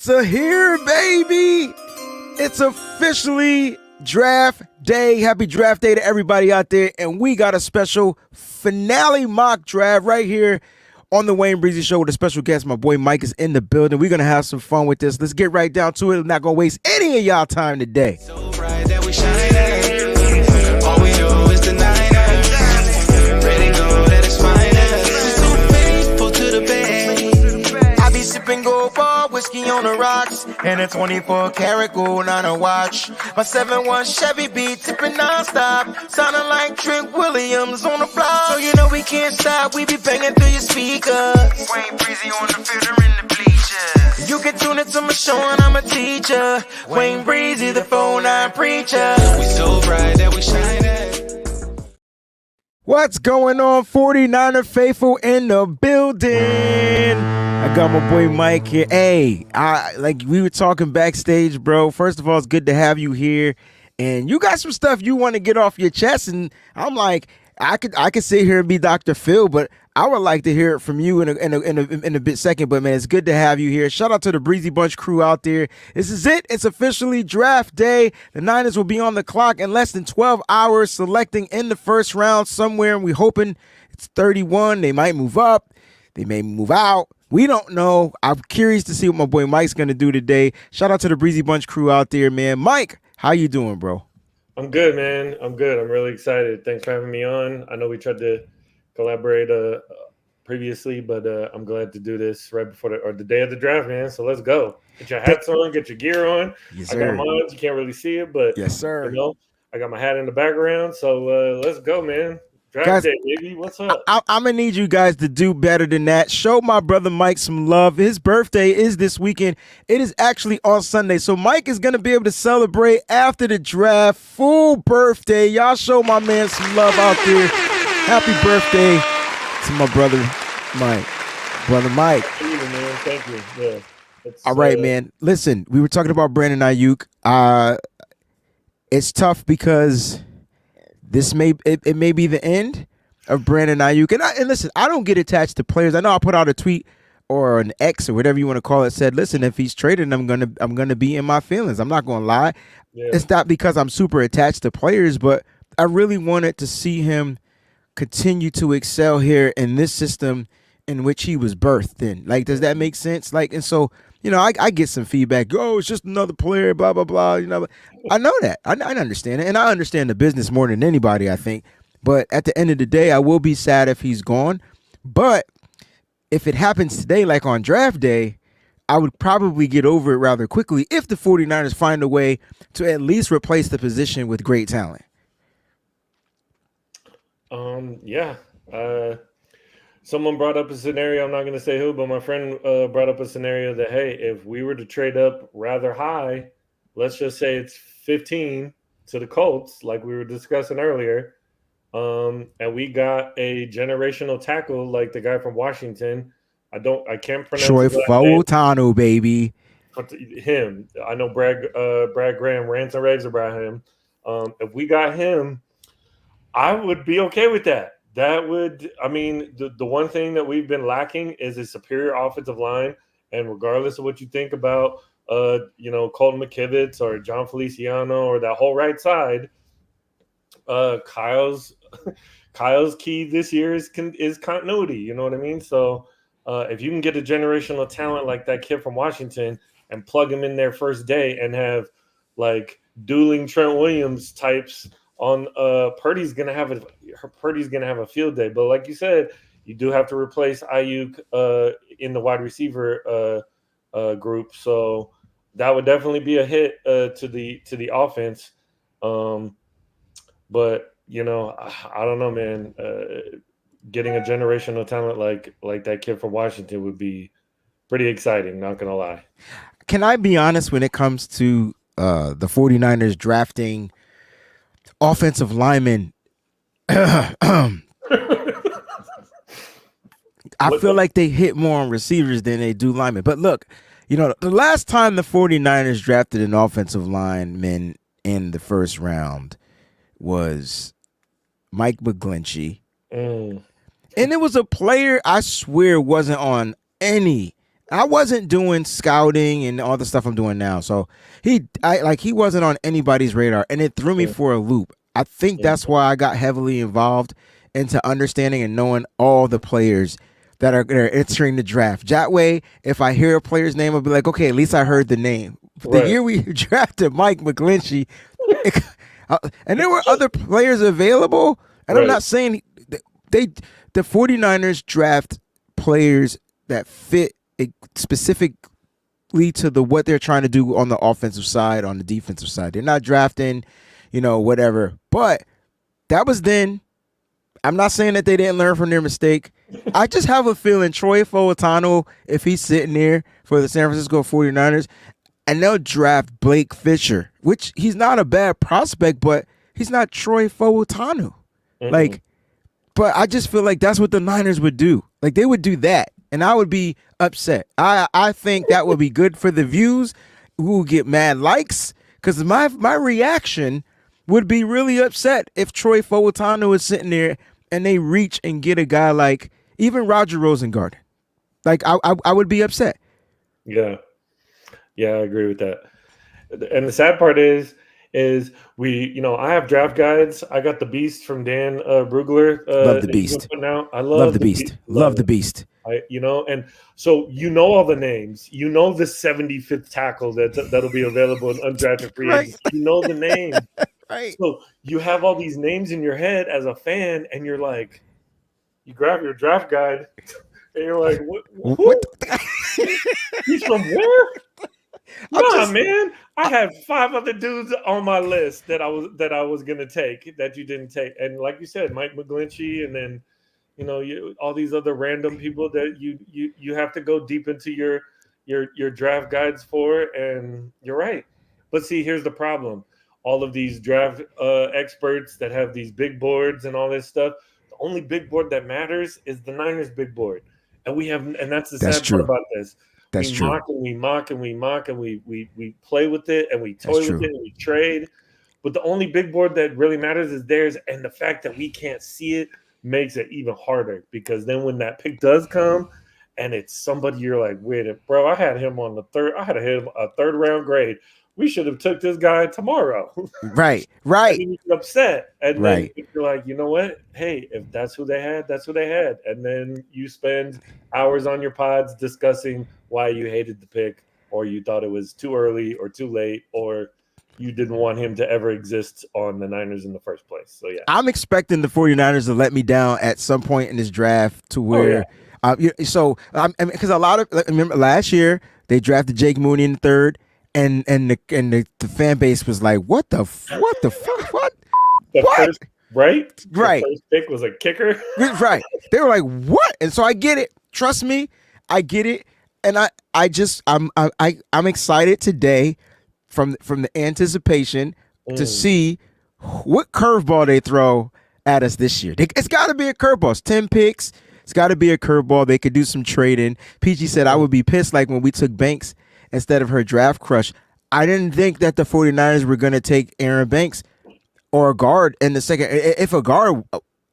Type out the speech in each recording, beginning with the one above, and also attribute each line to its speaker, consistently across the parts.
Speaker 1: So here, baby, it's officially draft day. Happy draft day to everybody out there. And we got a special finale mock draft right here on the WayneBreezie Show with a special guest. My boy Mike is in the building. We're going to have some fun with this. Let's get right down to it. I'm not going to waste any of y'all time today.
Speaker 2: So bright that we shining. All we do is deny it. Ready go that is fine. So faithful to the bay. I be sipping gold bar whiskey on the rocks, and a 24 karat gold on a watch. My 7-1 Chevy be tipping non-stop, sounding like Trent Williams on the block. So you know we can't stop, we be banging through your speakers. WayneBreezie on the field or in the bleachers. You can tune into my show and I'm a teacher. WayneBreezie, the 4-9 preacher. We so bright that we shining.
Speaker 1: What's going on, 49er faithful in the building? I got my boy Mike here. Hey, like we were talking backstage, bro. First of all, it's good to have you here. And you got some stuff you want to get off your chest. And I'm like, I could sit here and be Dr. Phil, but I would like to hear it from you in a bit second. But man, it's good to have you here. Shout out to the Breezy Bunch crew out there. This is it. It's officially draft day. The Niners will be on the clock in less than 12 hours, selecting in the first round somewhere. And we hoping it's 31. They might move up. They may move out. We don't know. I'm curious to see what my boy Mike's going to do today. Shout out to the Breezy Bunch crew out there, man. Mike, how you doing, bro?
Speaker 3: I'm good, man. I'm good. I'm really excited. Thanks for having me on. I know we tried to collaborate previously, but I'm glad to do this right before the day of the draft, man. So let's go. Get your hats on, get your gear on.
Speaker 1: Yes,
Speaker 3: I
Speaker 1: sir.
Speaker 3: got mine. You can't really see it, but
Speaker 1: Yes, sir.
Speaker 3: you know, I got my hat in the background. So let's go, man. Draft
Speaker 1: Guys,
Speaker 3: day, baby. What's up?
Speaker 1: I'm going to need you guys to do better than that. Show my brother Mike some love. His birthday is this weekend. It is actually on Sunday. So Mike is going to be able to celebrate after the draft. Full birthday. Y'all show my man some love out there. Happy birthday to my brother Mike. Brother Mike.
Speaker 3: Thank you, man. Thank you. Yeah.
Speaker 1: All right, man. Listen, we were talking about Brandon Ayuk. It's tough because this may be the end of Brandon Ayuk. And listen, I don't get attached to players. I know I put out a tweet or an X or whatever you want to call it, said, listen, if he's traded, I'm gonna be in my feelings. I'm not gonna lie.
Speaker 3: Yeah.
Speaker 1: It's not because I'm super attached to players, but I really wanted to see him continue to excel here in this system in which he was birthed in. Like, does that make sense? Like, and so, you know, I get some feedback. Oh, it's just another player, blah, blah, blah. You know, I know that. I understand it. And I understand the business more than anybody, I think. But at the end of the day, I will be sad if he's gone. But if it happens today, like on draft day, I would probably get over it rather quickly if the 49ers find a way to at least replace the position with great talent.
Speaker 3: Yeah. Someone brought up a scenario. I'm not going to say who, but my friend brought up a scenario that, hey, if we were to trade up rather high, let's just say it's 15 to the Colts, like we were discussing earlier, and we got a generational tackle like the guy from Washington. I can't pronounce
Speaker 1: Troy
Speaker 3: his last name.
Speaker 1: Fautanu, baby.
Speaker 3: Him. I know Brad Graham rants and raves about him. If we got him, I would be okay with that. That would, I mean, the one thing that we've been lacking is a superior offensive line. And regardless of what you think about, Colton McKivitz or John Feliciano or that whole right side, Kyle's key this year is continuity. You know what I mean? So if you can get a generational talent like that kid from Washington and plug him in there first day and have like dueling Trent Williams types on Purdy's gonna have a field day. But like you said, you do have to replace Ayuk in the wide receiver group. So that would definitely be a hit to the offense. But you know, I don't know, man. Getting a generational talent like that kid from Washington would be pretty exciting, not gonna lie.
Speaker 1: Can I be honest when it comes to the 49ers drafting offensive linemen? I feel like they hit more on receivers than they do linemen. But look, you know, the last time the 49ers drafted an offensive lineman in the first round was Mike McGlinchey. And it was a player I swear wasn't on any I wasn't doing scouting and all the stuff I'm doing now. So he wasn't on anybody's radar, and it threw me for a loop. I think that's why I got heavily involved into understanding and knowing all the players that are entering the draft. That way, if I hear a player's name, I'll be like, okay, at least I heard the name.
Speaker 3: Right.
Speaker 1: The year we drafted Mike McGlinchey, and there were other players available, and I'm not saying the 49ers draft players that fit specifically to what they're trying to do on the offensive side, on the defensive side. They're not drafting, whatever. But that was then. I'm not saying that they didn't learn from their mistake. I just have a feeling Troy Fautanu, if he's sitting there for the San Francisco 49ers, and they'll draft Blake Fisher, which he's not a bad prospect, but he's not Troy Fautanu. But I just feel like that's what the Niners would do. Like, they would do that, and I would be upset. I think that would be good for the views. We will get mad likes, because my reaction would be really upset if Troy Fautanu is sitting there and they reach and get a guy like even Roger Rosengarten. Like, I would be upset.
Speaker 3: Yeah, I agree with that. And the sad part is we, I have draft guides. I got the Beast from Dan Brugler.
Speaker 1: Love the Beast.
Speaker 3: I love
Speaker 1: the Beast. Love the Beast.
Speaker 3: And so all the names. The 75th tackle that'll be available in undrafted free agents. You know the name.
Speaker 1: Right.
Speaker 3: So you have all these names in your head as a fan, and you're like, you grab your draft guide, and you're like, what? He's from where? Man. I had 5 other dudes on my list that I was gonna take that you didn't take, and like you said, Mike McGlinchey, and then all these other random people that you have to go deep into your draft guides for, and you're right. But see, here's the problem. All of these draft experts that have these big boards and all this stuff, the only big board that matters is the Niners big board. And that's the sad part about this.
Speaker 1: That's true.
Speaker 3: We mock and we play with it and we toy with it and we trade. But the only big board that really matters is theirs, and the fact that we can't see it makes it even harder, because then when that pick does come and it's somebody you're like, wait, bro, I had him on I had him a 3rd round grade. We should have took this guy tomorrow.
Speaker 1: Right.
Speaker 3: And you're upset. And then you're like, you know what? Hey, if that's who they had, that's who they had. And then you spend hours on your pods discussing why you hated the pick, or you thought it was too early or too late, or you didn't want him to ever exist on the Niners in the first place. So, yeah.
Speaker 1: I'm expecting the 49ers to let me down at some point in this draft to where because a lot of, remember last year they drafted Jake Mooney in the 3rd. And the fan base was like, what the fuck? What?
Speaker 3: First, right?
Speaker 1: The
Speaker 3: first pick was a kicker.
Speaker 1: Right. They were like, what? And so I get it. Trust me, I get it. And I'm excited today from the anticipation to see what curveball they throw at us this year. It's got to be a curveball. It's 10 picks. It's got to be a curveball. They could do some trading. PG said I would be pissed like when we took Banks instead of her draft crush. I didn't think that the 49ers were going to take Aaron Banks or a guard in the second. If a guard,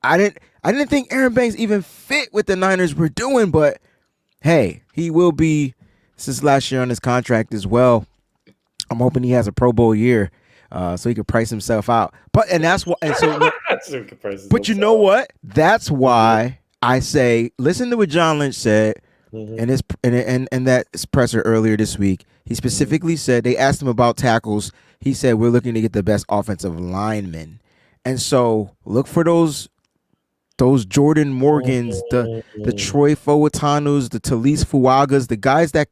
Speaker 1: I didn't think Aaron Banks even fit what the Niners were doing, but hey, he will be, since last year on his contract as well. I'm hoping he has a Pro Bowl year so he could price himself out. But that's why. And so, but you know what? That's why I say, listen to what John Lynch said. And that presser earlier this week, he specifically said, they asked him about tackles. He said, we're looking to get the best offensive linemen. And so look for those Jordan Morgans, the Troy Fautanus, the Talise Fuagas, the guys that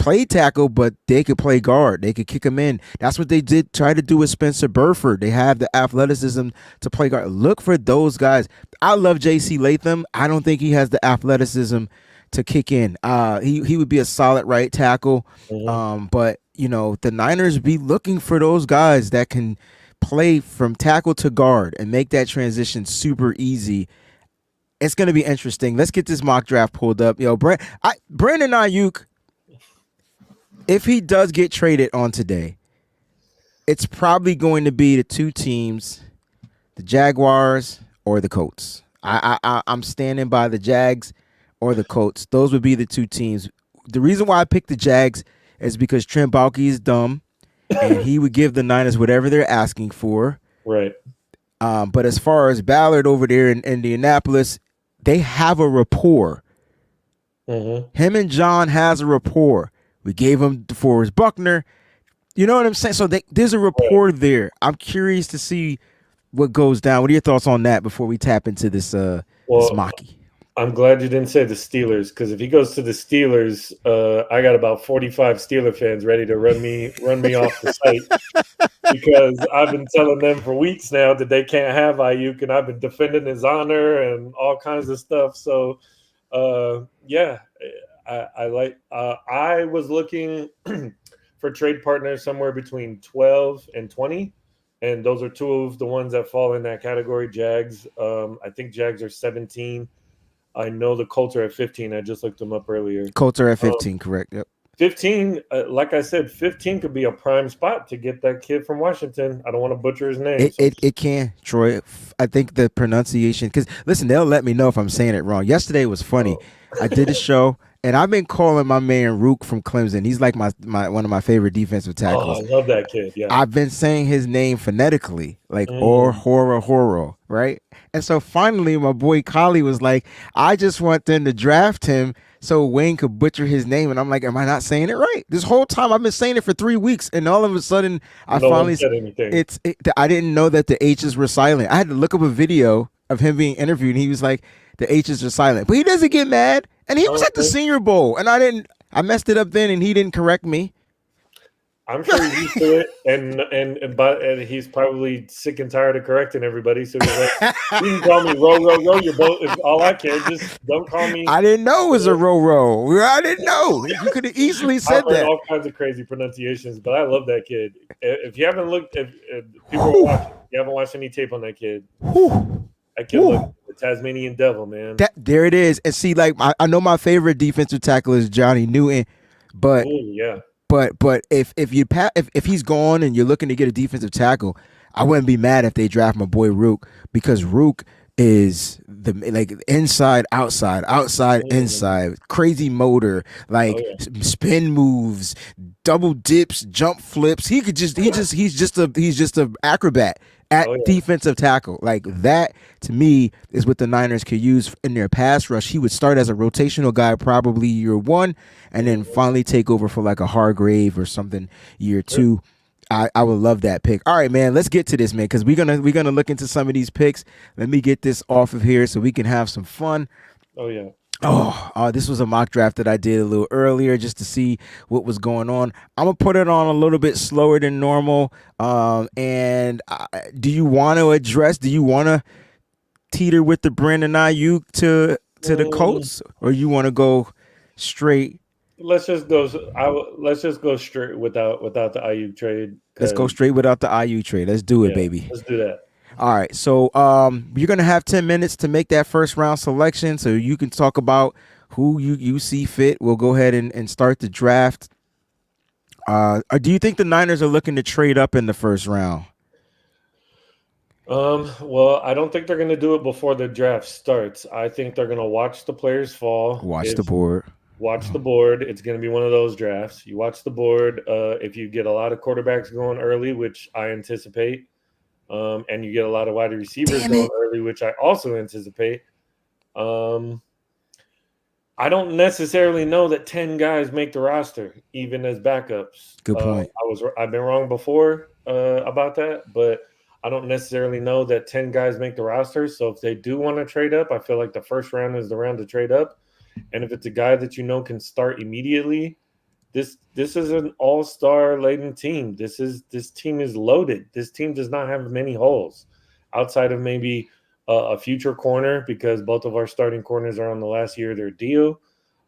Speaker 1: play tackle, but they could play guard. They could kick them in. That's what they did try to do with Spencer Burford. They have the athleticism to play guard. Look for those guys. I love J.C. Latham. I don't think he has the athleticism to kick in. He would be a solid right tackle. But the Niners be looking for those guys that can play from tackle to guard and make that transition super easy. It's going to be interesting. Let's get this mock draft pulled up. Brandon Ayuk, if he does get traded on today, it's probably going to be the 2 teams, the Jaguars or the Colts. I'm standing by the Jags or the Colts. Those would be the 2 teams the reason why I picked the Jags is because Trent Baalke is dumb, and he would give the Niners whatever they're asking for.
Speaker 3: Right.
Speaker 1: But as far as Ballard over there in Indianapolis, they have a rapport.
Speaker 3: Mm-hmm.
Speaker 1: Him and John has a rapport. We gave him DeForest Buckner. You know what I'm saying? So there's a rapport there. I'm curious to see what goes down. What are your thoughts on that before we tap into this this Maki?
Speaker 3: I'm glad you didn't say the Steelers, because if he goes to the Steelers, I got about 45 Steeler fans ready to run me off the site, because I've been telling them for weeks now that they can't have Ayuk, and I've been defending his honor and all kinds of stuff. So, yeah, I like. I was looking for trade partners somewhere between 12 and 20. And those are two of the ones that fall in that category. Jags. I think Jags are 17. I know the Colts are at 15. I just looked them up earlier.
Speaker 1: Colts are at 15, correct? Yep.
Speaker 3: 15, like I said, 15 could be a prime spot to get that kid from Washington. I don't want to butcher his name.
Speaker 1: It can, Troy. I think the pronunciation, because listen, they'll let me know if I'm saying it wrong. Yesterday was funny. I did a show, and I've been calling my man Rook from Clemson. He's like my one of my favorite defensive tackles.
Speaker 3: I love that kid. Yeah,
Speaker 1: I've been saying his name phonetically, like or horror, right? And so finally, my boy Collie was like, "I just want them to draft him so Wayne could butcher his name." And I'm like, "Am I not saying it right?" This whole time I've been saying it for 3 weeks, and all of a sudden I finally
Speaker 3: said anything.
Speaker 1: I didn't know that the H's were silent. I had to look up a video of him being interviewed, and he was like, "The H's are silent," but he doesn't get mad. And he was at the Senior Bowl, and I messed it up then, and he didn't correct me.
Speaker 3: I'm sure he's used to it, and he's probably sick and tired of correcting everybody. So he's like, "You can call me row. You're both. It's all I care. Just don't call me."
Speaker 1: I didn't know it was a row. I didn't know. You could have easily said that.
Speaker 3: All kinds of crazy pronunciations, but I love that kid. If you haven't looked, if people are watching, you haven't watched any tape on that kid. That kid looks the Tasmanian devil, man.
Speaker 1: There it is. And see, like I know my favorite defensive tackle is Johnny Newton, but
Speaker 3: yeah.
Speaker 1: But if he's gone and you're looking to get a defensive tackle, I wouldn't be mad if they draft my boy Rook, because Rook is the inside, outside, inside, crazy motor, spin moves, double dips, jump flips. He's just a acrobat at defensive tackle. Like that, to me, is what the Niners could use in their pass rush. He would start as a rotational guy probably year 1, and then finally take over for like a Hargrave or something year 2. I would love that pick. All right, man, let's get to this, man, because we're gonna look into some of these picks. Let me get this off of here so we can have some fun.
Speaker 3: Oh yeah.
Speaker 1: Oh, this was a mock draft that I did a little earlier just to see what was going on. I'm going to put it on a little bit slower than normal. Do you want to teeter with the Brandon Ayuk to the Colts, or you want to go straight?
Speaker 3: Let's just go straight without the Ayuk trade.
Speaker 1: Let's go straight without the Ayuk trade. Let's do it, baby.
Speaker 3: Let's do that.
Speaker 1: All right, so you're going to have 10 minutes to make that first round selection, so you can talk about who you see fit. We'll go ahead and start the draft. Do you think the Niners are looking to trade up in the first round?
Speaker 3: Well, I don't think they're going to do it before the draft starts. I think they're going to watch the players fall.
Speaker 1: Watch the board.
Speaker 3: It's going to be one of those drafts. You watch the board. If you get a lot of quarterbacks going early, which I anticipate, and you get a lot of wide receivers going early, which I also anticipate. I don't necessarily know that 10 guys make the roster, even as backups.
Speaker 1: Good point.
Speaker 3: I've been wrong before about that, but I don't necessarily know that 10 guys make the roster. So if they do want to trade up, I feel like the first round is the round to trade up. And if it's a guy that you know can start immediately, this is an all-star laden team. This team is loaded. This team does not have many holes outside of maybe a future corner, because both of our starting corners are on the last year of their deal.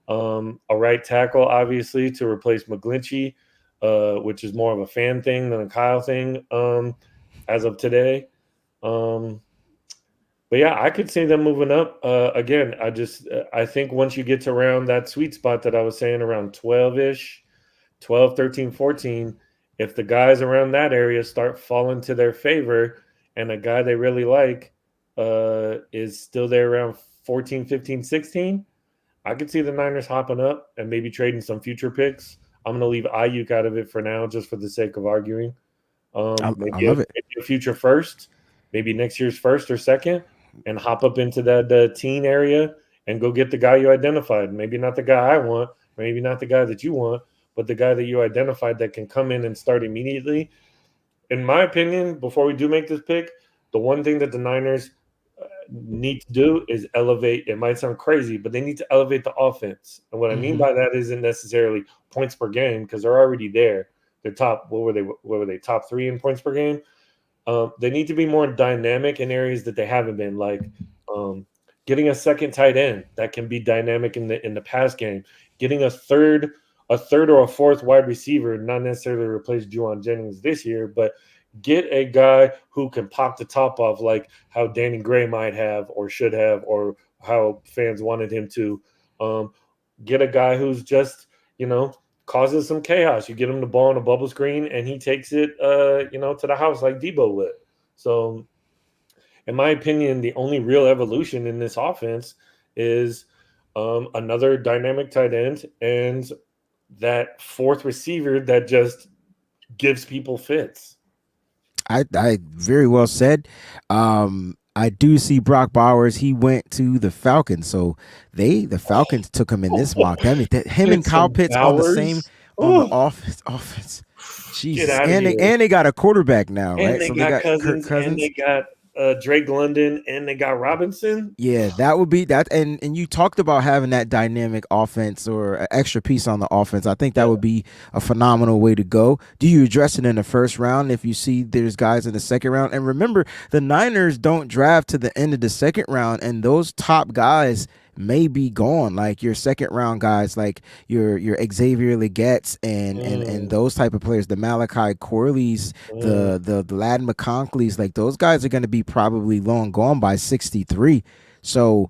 Speaker 3: A right tackle, obviously, to replace McGlinchey, which is more of a fan thing than a Kyle thing as of today. But yeah, I could see them moving up. Again, I think once you get to around that sweet spot that I was saying, around 12-ish, 12, 13, 14, if the guys around that area start falling to their favor and a guy they really like is still there around 14, 15, 16, I could see the Niners hopping up and maybe trading some future picks. I'm going to leave Ayuk out of it for now, just for the sake of arguing.
Speaker 1: I love it.
Speaker 3: Maybe a future first, maybe next year's first or second, and hop up into that teen area and go get the guy you identified. Maybe not the guy I want, maybe not the guy that you want, but the guy that you identified that can come in and start immediately. In my opinion, before we do make this pick, the one thing that the Niners need to do is elevate. It might sound crazy, but they need to elevate the offense. And what I mean by that isn't necessarily points per game, because they're already there. They're top. What were they? Top 3 in points per game. They need to be more dynamic in areas that they haven't been, like getting a second tight end that can be dynamic in the pass game, getting a third or a fourth wide receiver, not necessarily replace Juwan Jennings this year, but get a guy who can pop the top off, like how Danny Gray might have or should have, or how fans wanted him to. Get a guy who's just, causes some chaos. You get him the ball on a bubble screen and he takes it, to the house like Debo would. So in my opinion, the only real evolution in this offense is another dynamic tight end and that fourth receiver that just gives people fits.
Speaker 1: I very well said. I do see Brock Bowers. He went to the Falcons, so the Falcons took him in this mock. That means that him and Kyle Pitts on the same on the offense. Jesus, and they got a quarterback now,
Speaker 3: and
Speaker 1: right?
Speaker 3: They
Speaker 1: so
Speaker 3: got
Speaker 1: they got
Speaker 3: Cousins,
Speaker 1: Kirk Cousins,
Speaker 3: and they got Drake London, and they got Robinson.
Speaker 1: Yeah, that would be that. And you talked about having that dynamic offense or an extra piece on the offense. I think that would be a phenomenal way to go. Do you address it in the first round if you see there's guys in the second round? And remember, the Niners don't draft to the end of the second round, and those top guys may be gone, like your second round guys, like your Xavier Legetts and those type of players, the Malachi Corleys, the Ladd McConkleys, like those guys are going to be probably long gone by 63. So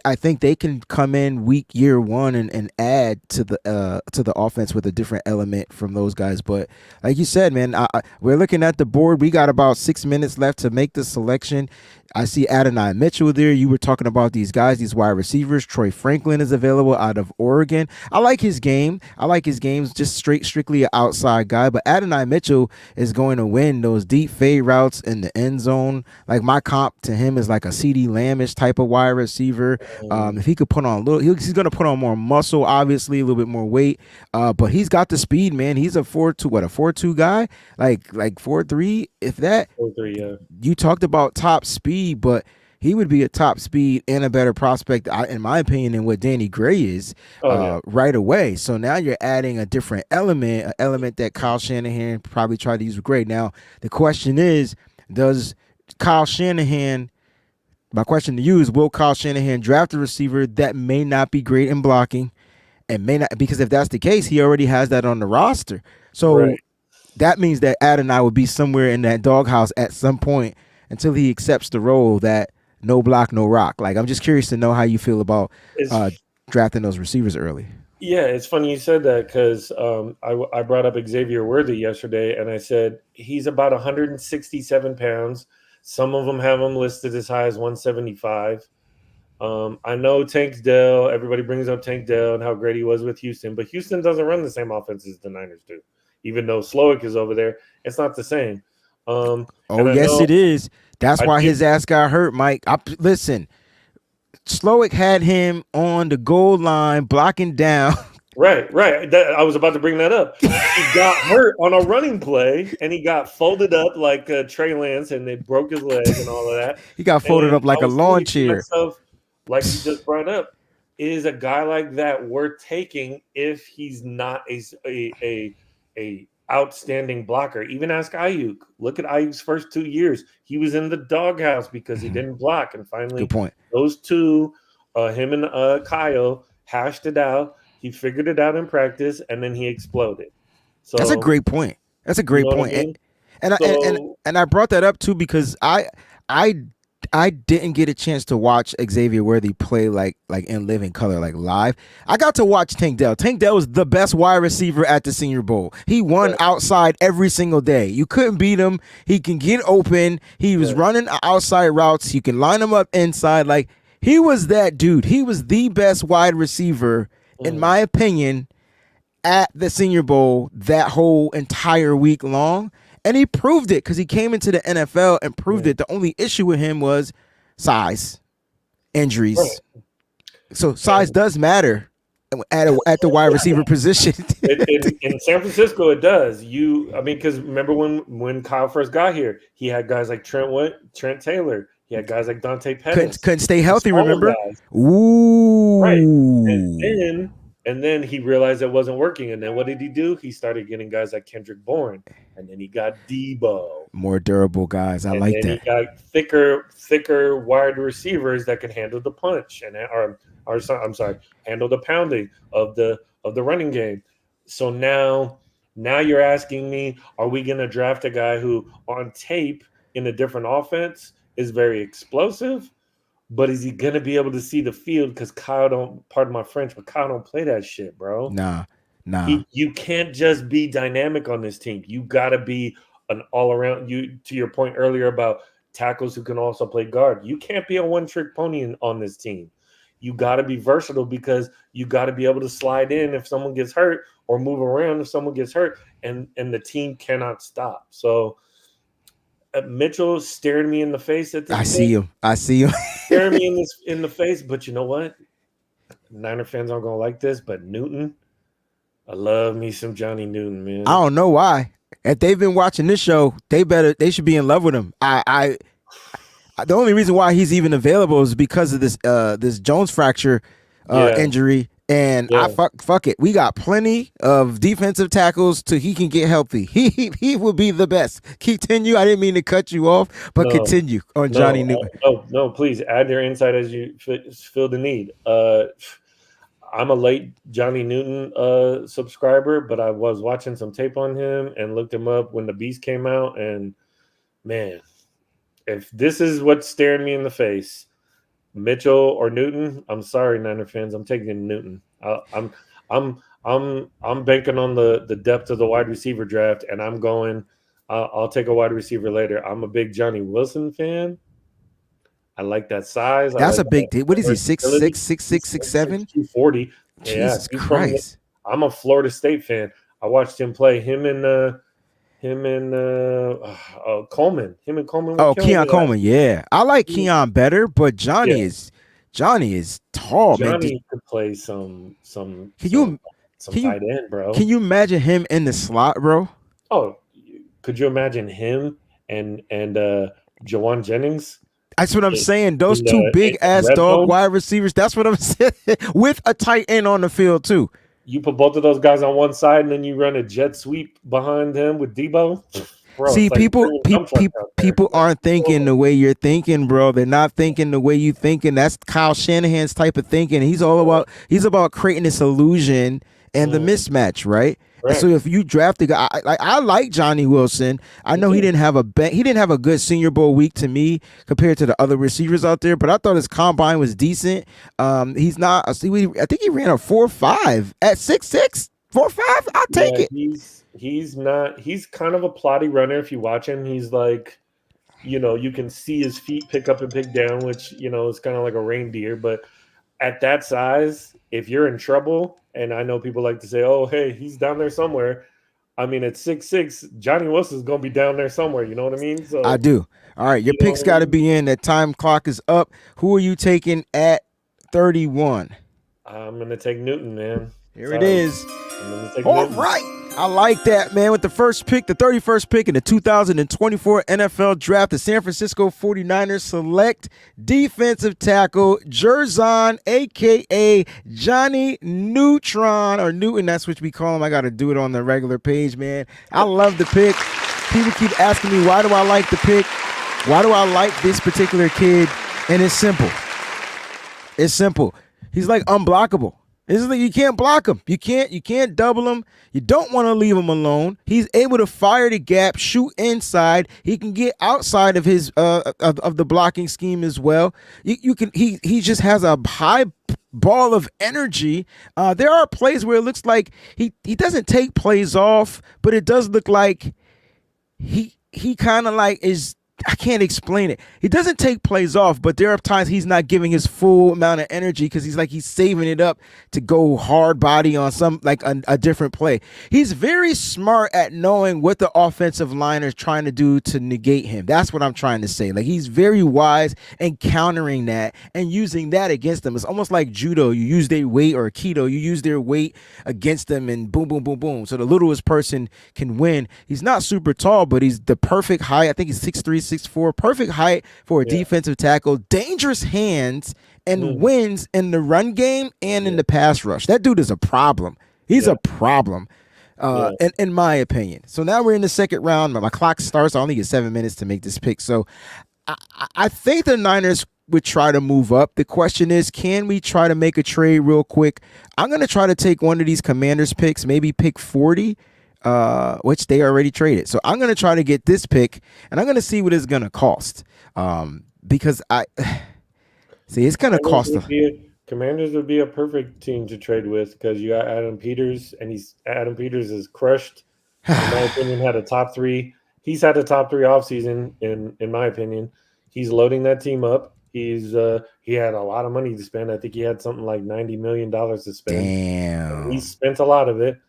Speaker 1: I think they can come in year one and add to the offense with a different element from those guys. But like you said, man, we're looking at the board. We got about 6 minutes left to make the selection. I see Adonai Mitchell there. You were talking about these guys, these wide receivers. Troy Franklin is available out of Oregon. I like his game. I like his games, just strictly an outside guy. But Adonai Mitchell is going to win those deep fade routes in the end zone. Like my comp to him is like a CeeDee Lamb-ish type of wide receiver. If he could put on a little, he's going to put on more muscle, obviously a little bit more weight. But he's got the speed, man. He's a 4.2 guy, like 4.3, if that.
Speaker 3: 4.3, yeah.
Speaker 1: You talked about top speed, but he would be a top speed and a better prospect, in my opinion, than what Danny Gray is right away. So now you're adding a different element, an element that Kyle Shanahan probably tried to use with Gray. Now, the question is, does Kyle Shanahan, my question to you is, will Kyle Shanahan draft a receiver that may not be great in blocking and may not, because if that's the case, he already has that on the roster. So that means that Adonai would be somewhere in that doghouse at some point until he accepts the role that no block, no rock. Like, I'm just curious to know how you feel about drafting those receivers early.
Speaker 3: Yeah, it's funny you said that because I brought up Xavier Worthy yesterday, and I said he's about 167 pounds. Some of them have him listed as high as 175. I know Tank Dell, everybody brings up Tank Dell and how great he was with Houston, but Houston doesn't run the same offense as the Niners do. Even though Slowick is over there, it's not the same.
Speaker 1: Yes, it is. That's why his ass got hurt, Mike. Listen, Slowick had him on the goal line blocking down.
Speaker 3: Right. I was about to bring that up. He got hurt on a running play, and he got folded up like Trey Lance, and they broke his leg and all of that.
Speaker 1: He got folded up like a lawn chair.
Speaker 3: Like you just brought up, is a guy like that worth taking if he's not a outstanding blocker? Even ask Ayuk. Look at Ayuk's first 2 years. He was in the doghouse because he didn't block. And finally,
Speaker 1: good point.
Speaker 3: Those two, him and Kyle, hashed it out. He figured it out in practice, and then he exploded. So
Speaker 1: that's a great point. That's a great point. I mean? And I brought that up too because I didn't get a chance to watch Xavier Worthy play like in living color, like live. I got to watch Tank Dell. Tank Dell was the best wide receiver at the Senior Bowl. He won outside every single day. You couldn't beat him. He can get open. He was running outside routes. You can line him up inside. Like, He was that dude. He was the best wide receiver, in my opinion, at the Senior Bowl that whole entire week long. And he proved it because he came into the NFL and proved it. The only issue with him was size, injuries.
Speaker 3: Right.
Speaker 1: So size does matter at the wide receiver position.
Speaker 3: In San Francisco, it does. Because remember when Kyle first got here, he had guys like Trent Taylor. He had guys like Dante Pettis.
Speaker 1: Couldn't stay healthy, remember?
Speaker 3: Guys.
Speaker 1: Ooh.
Speaker 3: Right. And then he realized it wasn't working. And then what did he do? He started getting guys like Kendrick Bourne. And then he got Debo.
Speaker 1: More durable guys. I like that.
Speaker 3: He got thicker wide receivers that can handle the punch handle the pounding of the running game. So now you're asking me, are we going to draft a guy who on tape in a different offense is very explosive, but is he going to be able to see the field? Because Kyle don't, pardon my French, but Kyle don't play that shit, bro.
Speaker 1: Nah.
Speaker 3: You can't just be dynamic on this team. You got to be an all-around. To your point earlier about tackles who can also play guard. You can't be a one-trick pony on this team. You got to be versatile because you got to be able to slide in if someone gets hurt or move around if someone gets hurt, and the team cannot stop. So Mitchell stared me in the face at this.
Speaker 1: I see him.
Speaker 3: Staring me in the face, but you know what? Niner fans aren't gonna like this, but Newton. I love me some Johnny Newton, man.
Speaker 1: I don't know why. If they've been watching this show, they should be in love with him. The only reason why he's even available is because of this Jones fracture injury. And fuck it. We got plenty of defensive tackles till he can get healthy. He will be the best. Continue. I didn't mean to cut you off, but continue on Johnny Newton.
Speaker 3: No, please add your insight as you feel the need. I'm a late Johnny Newton subscriber, but I was watching some tape on him and looked him up when the Beast came out. And man, if this is what's staring me in the face, Mitchell or Newton, I'm sorry, Niner fans, I'm taking Newton. I'm banking on the depth of the wide receiver draft, and I'm going. I'll take a wide receiver later. I'm a big Johnny Wilson fan. I like that size.
Speaker 1: That's a big deal. What is he? 6'6", 6'6", 6'7"?
Speaker 3: 240.
Speaker 1: Jesus Christ!
Speaker 3: I'm a Florida State fan. I watched him play. Him and Coleman. Him and Coleman.
Speaker 1: Oh, Keon Coleman. Yeah, I like Keon better, but Johnny is tall.
Speaker 3: Johnny
Speaker 1: man.
Speaker 3: could play some tight
Speaker 1: you,
Speaker 3: end, bro.
Speaker 1: Can you imagine him in the slot, bro?
Speaker 3: Oh, could you imagine him and Jawan Jennings?
Speaker 1: That's what I'm saying. Those two big ass dog wide receivers. That's what I'm saying. With a tight end on the field too.
Speaker 3: You put both of those guys on one side, and then you run a jet sweep behind them with Debo. Bro,
Speaker 1: see, people aren't thinking the way you're thinking, bro. They're not thinking the way you thinking. That's Kyle Shanahan's type of thinking. He's about creating this illusion and the mismatch, right? And so if you draft a guy, I like Johnny Wilson. I know he didn't have a good Senior Bowl week to me compared to the other receivers out there, but I thought his combine was decent. He's not. I think he ran a 4.5 at 6'6", 4.5. I'll take it.
Speaker 3: He's not. He's kind of a plotty runner. If you watch him, he's like, you can see his feet pick up and pick down, which is kind of like a reindeer. But at that size, if you're in trouble. And I know people like to say, oh, hey, he's down there somewhere. I mean, at 6'6", Johnny Wilson's going to be down there somewhere. You know what I mean? So
Speaker 1: I do. All right, your picks got to be in. That time clock is up. Who are you taking at 31?
Speaker 3: I'm going to take Newton, man.
Speaker 1: Here it is.
Speaker 3: I'm going to take
Speaker 1: All
Speaker 3: Newton.
Speaker 1: right. I like that, man. With the first pick, the 31st pick in the 2024 NFL Draft, the San Francisco 49ers select defensive tackle Jerzon, a.k.a. Johnny Neutron, or Newton. That's what we call him. I got to do it on the regular page, man. I love the pick. People keep asking me, why do I like the pick? Why do I like this particular kid? And it's simple. It's simple. He's like unblockable. It's like you can't block him. You can't double him. You don't want to leave him alone. He's able to fire the gap, shoot inside. He can get outside of his of the blocking scheme as well. He just has a high ball of energy. There are plays where it looks like he doesn't take plays off, but it does look like he kind of like is I can't explain it. He doesn't take plays off, but there are times he's not giving his full amount of energy because he's saving it up to go hard body on some like a different play. He's very smart at knowing what the offensive line is trying to do to negate him. That's what I'm trying to say. Like he's very wise in countering that and using that against them. It's almost like judo. You use their weight, or keto. You use their weight against them, and boom, boom, boom, boom. So the littlest person can win. He's not super tall, but he's the perfect height. I think he's 6'3", 6'4", perfect height for a defensive tackle, dangerous hands, and wins in the run game and in the pass rush. That dude is a problem. He's a problem, in my opinion. So now we're in the second round. My clock starts. I only get 7 minutes to make this pick. So I think the Niners would try to move up. The question is, can we try to make a trade real quick? I'm going to try to take one of these Commanders picks, maybe pick 40, which they already traded. So I'm going to try to get this pick, and I'm going to see what it's going to cost. Because I see it's going to cost them.
Speaker 3: Commanders would be a perfect team to trade with because you got Adam Peters, and Adam Peters is crushed. In my opinion, had a top three. He's had a top three offseason, in my opinion. He's loading that team up. He had a lot of money to spend. I think he had something like $90 million to spend.
Speaker 1: Damn.
Speaker 3: He spent a lot of it.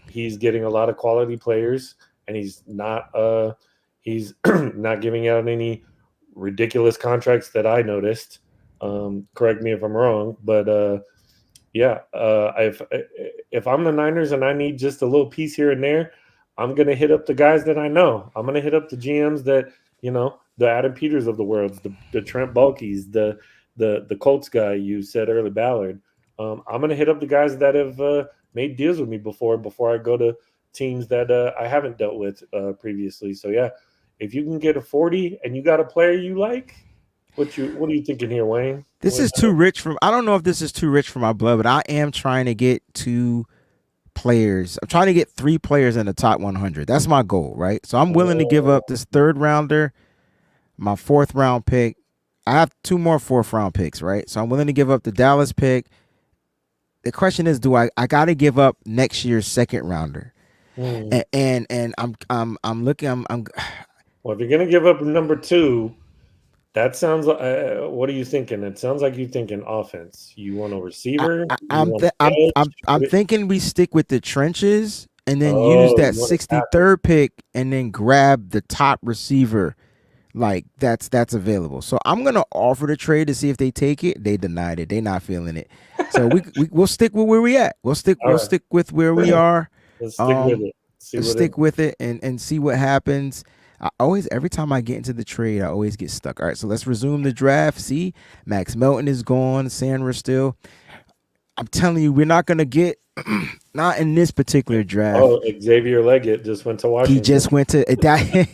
Speaker 3: He's getting a lot of quality players, and he's not not giving out any ridiculous contracts that I noticed. Correct me if I'm wrong, but if I'm the Niners and I need just a little piece here and there, I'm gonna hit up the guys that I know. I'm gonna hit up the GMs that the Adam Peters of the world, the Trent Baalke's, the Colts guy you said earlier, Ballard. I'm gonna hit up the guys that have made deals with me before I go to teams that I haven't dealt with previously. So yeah, if you can get a 40 and you got a player you like, what are you thinking here, Wayne?
Speaker 1: This is too rich from. I don't know if this is too rich for my blood, but I am trying to get 2 players. I'm trying to get 3 players in the top 100. That's my goal, right? So I'm willing to give up this 3rd rounder, my 4th round pick. I have 2 more 4th round picks, right? So I'm willing to give up the Dallas pick. The question is, do I got to give up next year's 2nd rounder? And I'm looking.
Speaker 3: Well, if you're gonna give up number 2, that sounds like. What are you thinking? It sounds like you're thinking offense. You want a receiver?
Speaker 1: I'm thinking we stick with the trenches and then use that 63rd pick and then grab the top receiver, like that's available. So I'm gonna offer the trade to see if they take it. They denied it. They not feeling it. So we'll stick with where we at. We'll stick with where we are.
Speaker 3: Let's stick with it.
Speaker 1: Stick with it and see what happens. Every time I get into the trade, I always get stuck. All right, so let's resume the draft. See, Max Melton is gone. Sandra still. I'm telling you, we're not going to get, not in this particular draft.
Speaker 3: Oh, Xavier Leggett just went to Washington.
Speaker 1: He just went to that.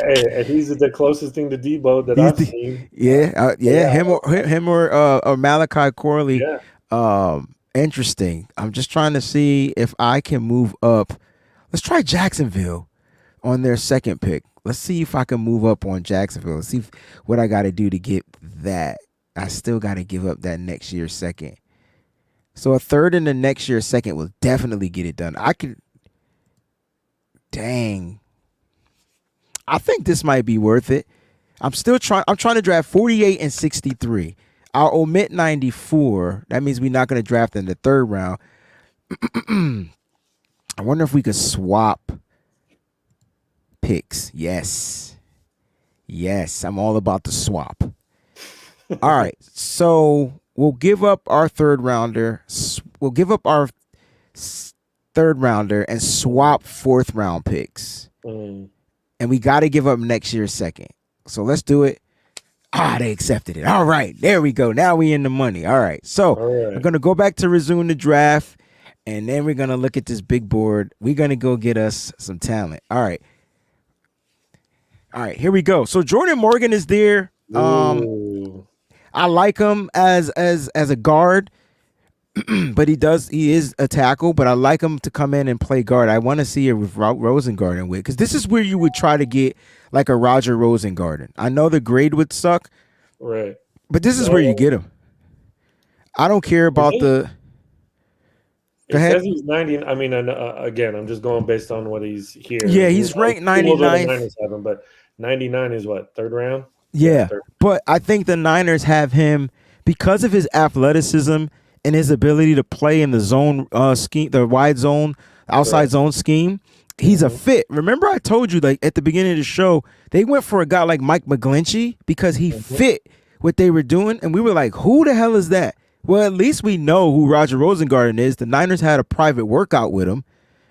Speaker 3: And he's the closest thing to Debo that I've seen.
Speaker 1: Him or Malachi Corley.
Speaker 3: Yeah.
Speaker 1: Interesting. I'm just trying to see if I can move up. Let's try Jacksonville on their 2nd pick. Let's see if I can move up on Jacksonville. Let's see what I got to do to get that. I still got to give up that next year's 2nd. So a 3rd in the next year's 2nd will definitely get it done. Dang. I think this might be worth it. I'm trying to draft 48 and 63. I'll omit 94. That means we're not going to draft in the 3rd round. I wonder if we could swap picks. Yes, I'm all about the swap. All right, so we'll give up our 3rd rounder. We'll give up our 3rd rounder and swap 4th round picks. And we got to give up next year's 2nd. So let's do it. They accepted it. All right, there we go. Now we in the money. All right, so we're going to go back to resume the draft, and then we're going to look at this big board. We're going to go get us some talent. All right, here we go. So Jordan Morgan is there. I like him as a guard, but he is a tackle, but I like him to come in and play guard. I want to see it with Rosengarten with, because this is where you would try to get like a Roger Rosengarten. I know the grade would suck,
Speaker 3: right?
Speaker 1: But this is where you get him. I don't care about Go
Speaker 3: It
Speaker 1: ahead.
Speaker 3: says he's 90. I mean, again, I'm just going based on what he's here.
Speaker 1: Yeah,
Speaker 3: Who
Speaker 1: he's ranked
Speaker 3: knows what the
Speaker 1: 99th.
Speaker 3: Niners have him, but 99 is what, third round?
Speaker 1: Yeah,
Speaker 3: Third.
Speaker 1: but I think the Niners have him because of his athleticism and his ability to play in the zone scheme, the wide zone, outside
Speaker 3: Correct.
Speaker 1: zone scheme. He's a fit. Remember, I told you like at the beginning of the show, they went for a guy like Mike McGlinchey because he fit what they were doing, and we were like, "Who the hell is that?" Well, at least we know who Roger Rosengarten is. The Niners had a private workout with him.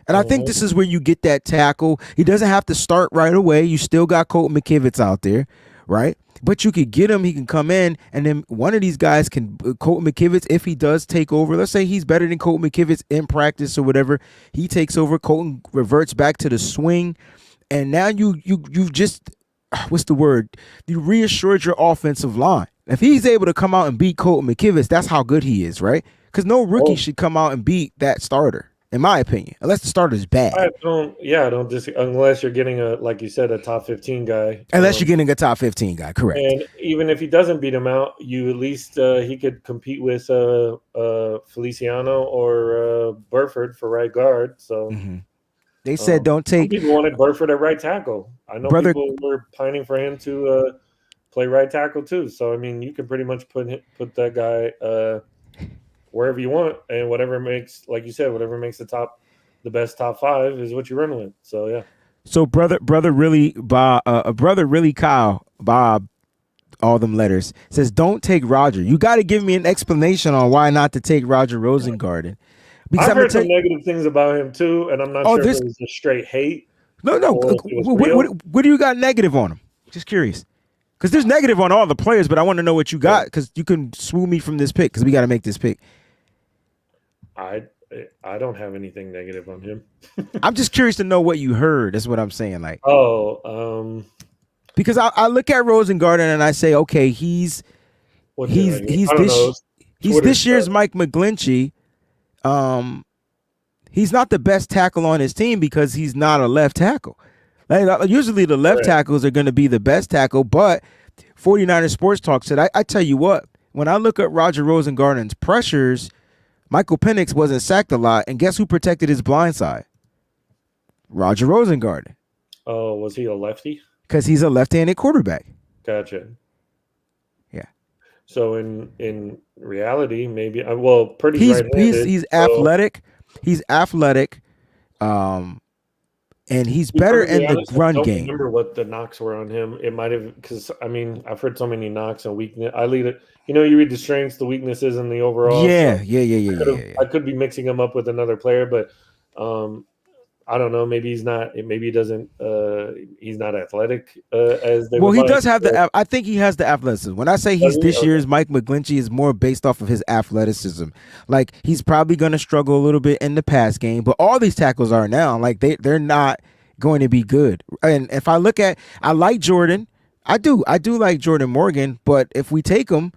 Speaker 1: And I think this is where you get that tackle. He doesn't have to start right away. You still got Colton McKivitz out there, right? But you could get him. He can come in, and then one of these guys can Colton McKivitz, if he does take over. Let's say he's better than Colton McKivitz in practice or whatever. He takes over. Colton reverts back to the swing, and now you've just what's the word? You reassured your offensive line. If he's able to come out and beat Colton McKivitz, that's how good he is, right? Because no rookie should come out and beat that starter, in my opinion, unless the starter's bad.
Speaker 3: I don't disagree unless you're getting like you said, a top 15 guy.
Speaker 1: Unless you're getting a top 15 guy, correct.
Speaker 3: And even if he doesn't beat him out, you at least he could compete with Feliciano or Burford for right guard. So
Speaker 1: they said don't take.
Speaker 3: Some people wanted Burford at right tackle. I know people were pining for him to play right tackle too. So I mean, you can pretty much put that guy wherever you want, and whatever makes, like you said, whatever makes the best top five is what you run with. So yeah.
Speaker 1: So brother really Kyle Bob, all them letters says don't take Roger. You got to give me an explanation on why not to take Roger Rosengarten.
Speaker 3: Because I've heard some negative things about him too, and I'm not sure if it was just straight hate.
Speaker 1: No. What do you got negative on him? Just curious. Because there's negative on all the players, but I want to know what you got because you can swoo me from this pick because we got to make this pick.
Speaker 3: I don't have anything negative on him.
Speaker 1: I'm just curious to know what you heard. That's what I'm saying. Like, because I look at Rosengarten and I say, okay, he's this year's Mike McGlinchey. He's not the best tackle on his team because he's not a left tackle. Like, usually the left tackles are going to be the best tackle, but 49ers Sports Talk said, I tell you what, when I look at Roger Rosengarten's pressures, Michael Penix wasn't sacked a lot, and guess who protected his blind side? Roger Rosengarten.
Speaker 3: Oh, was he a lefty?
Speaker 1: Because he's a left-handed quarterback.
Speaker 3: Gotcha.
Speaker 1: Yeah.
Speaker 3: So in reality, maybe Purdy's right-handed.
Speaker 1: He's athletic. He's athletic. And he's better in the run game. I don't
Speaker 3: remember what the knocks were on him. It might have, because I mean, I've heard so many knocks and weakness. I lead it. You read the strengths, the weaknesses, and the overall.
Speaker 1: Yeah.
Speaker 3: I could be mixing him up with another player, but I don't know. Maybe he's not. Maybe he doesn't. He's not athletic as they.
Speaker 1: Well, he does have the. I think he has the athleticism. When I say he's this year's Mike McGlinchey, is more based off of his athleticism. Like he's probably going to struggle a little bit in the pass game, but all these tackles are now. Like they're not going to be good. And if I look at, I like Jordan. I do like Jordan Morgan, but if we take him,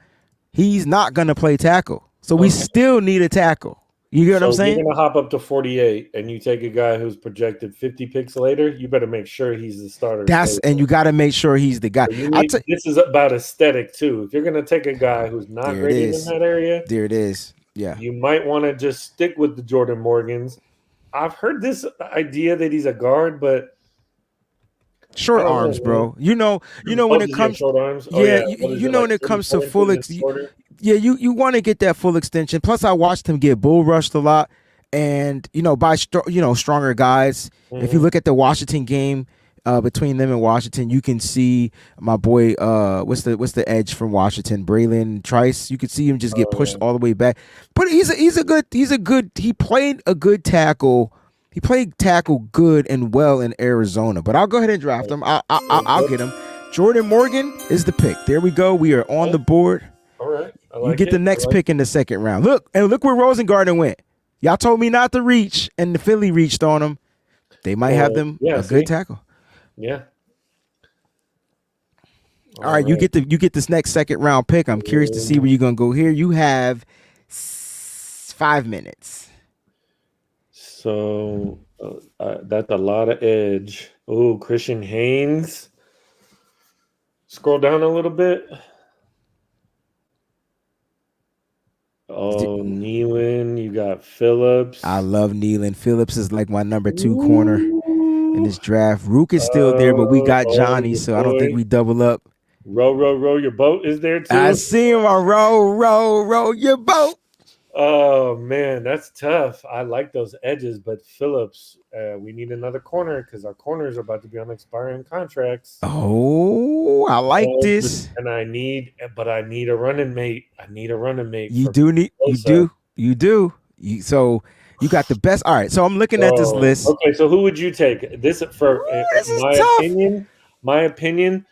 Speaker 1: he's not going to play tackle. So we still need a tackle. You get what I'm saying?
Speaker 3: You're going to hop up to 48 and you take a guy who's projected 50 picks later, you better make sure he's the starter.
Speaker 1: And you got to make sure he's the guy.
Speaker 3: So this is about aesthetic too. If you're going to take a guy who's not great in that area.
Speaker 1: There it is. Yeah.
Speaker 3: You might want to just stick with the Jordan Morgans. I've heard this idea that he's a guard, but
Speaker 1: short arms, bro. You know when it comes
Speaker 3: short arms.
Speaker 1: When it comes to full you want to get that full extension. Plus, I watched him get bull rushed a lot, and by stronger guys. Mm-hmm. If you look at the Washington game between them and Washington, you can see my boy. What's the edge from Washington? Braylon Trice. You could see him just get pushed all the way back. But he played a good tackle. He played tackle good and well in Arizona. But I'll go ahead and draft him. I'll get him. Jordan Morgan is the pick. There we go. We are on the board.
Speaker 3: All right.
Speaker 1: You get the next pick in the second round. Look where Rosengarten went. Y'all told me not to reach, and the Philly reached on him. They might have them a good tackle.
Speaker 3: Yeah.
Speaker 1: All right, you get this next second round pick. I'm curious to see where you're gonna go here. You have 5 minutes.
Speaker 3: So that's a lot of edge. Oh, Christian Haynes. Scroll down a little bit. Oh, Nealon, you got Phillips.
Speaker 1: I love Nealon. Phillips is like my number 2 corner in this
Speaker 3: Ooh.
Speaker 1: draft. Rook is still there, but we got Johnny,
Speaker 3: Your
Speaker 1: so I don't think
Speaker 3: boy.
Speaker 1: we double up.
Speaker 3: Row, your boat is there
Speaker 1: I
Speaker 3: too.
Speaker 1: see him. I row your boat.
Speaker 3: Oh man, that's tough. I like those edges, but Phillips, we need another corner because our corners are about to be on expiring contracts.
Speaker 1: Oh, I like this.
Speaker 3: And I need a running mate. I need a running mate.
Speaker 1: You
Speaker 3: for
Speaker 1: do need.
Speaker 3: Bosa.
Speaker 1: You do. So you got the best. All right. So I'm looking at this list.
Speaker 3: Okay, so who would you take? This for
Speaker 1: This is
Speaker 3: my
Speaker 1: tough.
Speaker 3: opinion. My opinion,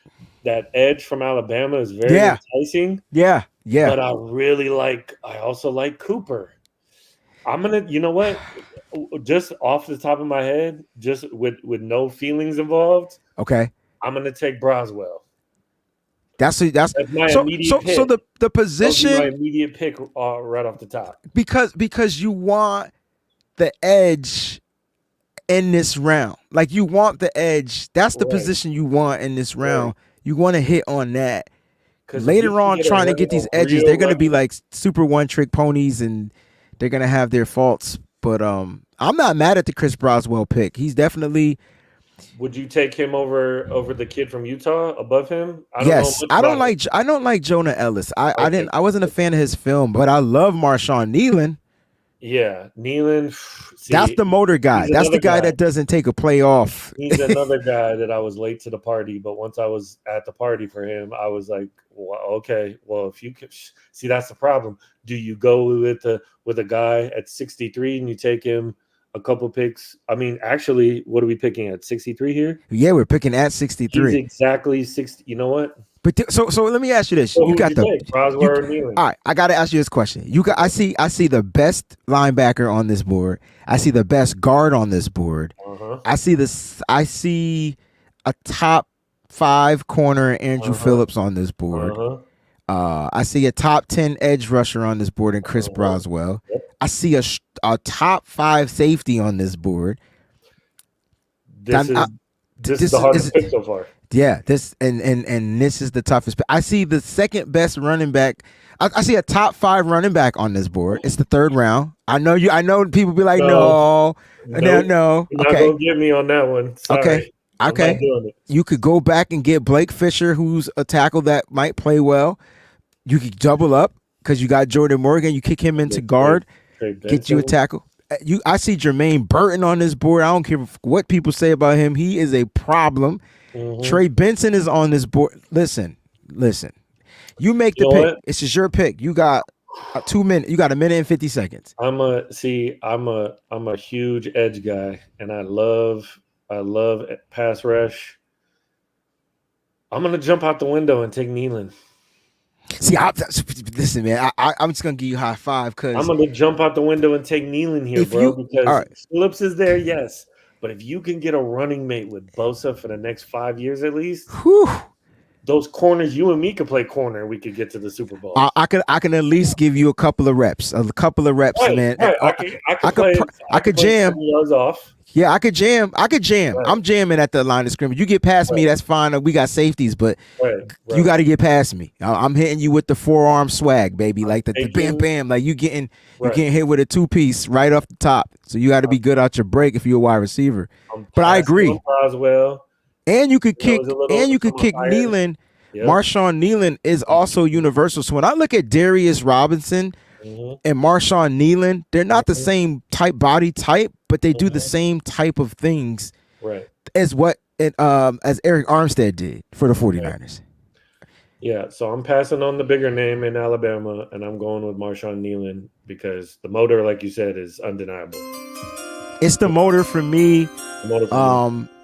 Speaker 3: that edge from Alabama is very enticing.
Speaker 1: Yeah.
Speaker 3: But I also like Cooper. I'm gonna, you know what? Just off the top of my head, just with no feelings involved.
Speaker 1: Okay.
Speaker 3: I'm gonna take Broswell.
Speaker 1: That's
Speaker 3: my immediate pick.
Speaker 1: So the position,
Speaker 3: my immediate pick right off the top.
Speaker 1: Because you want the edge in this round. Like you want the edge. That's the position you want in this round. Right. You want to hit on that. Later on, trying to get these edges, they're going to be like super one-trick ponies, and they're going to have their faults. But I'm not mad at the Chris Broswell pick. He's definitely.
Speaker 3: Would you take him over the kid from Utah above him?
Speaker 1: I don't like Jonah Ellis. I wasn't a fan of his film, but I love Marshawn Nealon.
Speaker 3: Yeah, Nealon.
Speaker 1: That's the motor guy. That's the guy that doesn't take a play off.
Speaker 3: He's another guy that I was late to the party, but once I was at the party for him, I was like, well, okay, well, if you could see, that's the problem. Do you go with a guy at 63 and you take him a couple picks? I mean, actually, what are we picking at 63 here?
Speaker 1: Yeah, we're picking at 63.
Speaker 3: He's exactly 60. You know what?
Speaker 1: But so let me ask you this:
Speaker 3: so you got Broswell.
Speaker 1: All right, I got to ask you this question. I see the best linebacker on this board. I see the best guard on this board.
Speaker 3: Uh-huh.
Speaker 1: I see a top 5 corner Andrew Phillips on this board.
Speaker 3: Uh-huh.
Speaker 1: I see a top 10 edge rusher on this board in Chris Broswell.
Speaker 3: Yep.
Speaker 1: I see a top 5 safety on this board.
Speaker 3: This is the hardest pick so far.
Speaker 1: Yeah, this and this is the toughest. I see the second best running back. I see a top 5 running back on this board. It's the 3rd round. I know people be like, no.
Speaker 3: You're not gonna get me on that one. Sorry.
Speaker 1: Okay. You could go back and get Blake Fisher, who's a tackle that might play well. You could double up because you got Jordan Morgan. You kick him into guard, get you a tackle. I see Jermaine Burton on this board. I don't care what people say about him. He is a problem. Mm-hmm. Trey Benson is on this board. Listen. You make the pick. This is your pick. You got 2 minutes. You got 1 minute and 50 seconds.
Speaker 3: I'm a huge edge guy, and I love pass rush. I'm gonna jump out the window and take Nealon.
Speaker 1: See, listen, man. I'm just gonna give you high five because
Speaker 3: I'm gonna jump out the window and take Nealon here, bro. Because Phillips is there, yes. But if you can get a running mate with Bosa for the next 5 years at least, those corners, you and me could play corner, and we could get to the Super Bowl.
Speaker 1: I can at least give you a couple of reps, man.
Speaker 3: Right. I could jam. Yards off.
Speaker 1: Yeah, I could jam. Right. I'm jamming at the line of scrimmage. You get past me, that's fine. We got safeties, but you got to get past me. I'm hitting you with the forearm swag, baby, like the bam bam. Like you getting hit with a 2-piece right off the top. So you got to be good out your break if you're a wide receiver. But I agree. And you could kick. Nealon. Yep. Marshawn Nealon is also universal. So when I look at Darius Robinson and Marshawn Nealon, they're not the same body type, but they do the same type of things as what as Eric Armstead did for the 49ers.
Speaker 3: Yeah, so I'm passing on the bigger name in Alabama, and I'm going with Marshawn Nealon because the motor, like you said, is undeniable.
Speaker 1: It's the motor for me.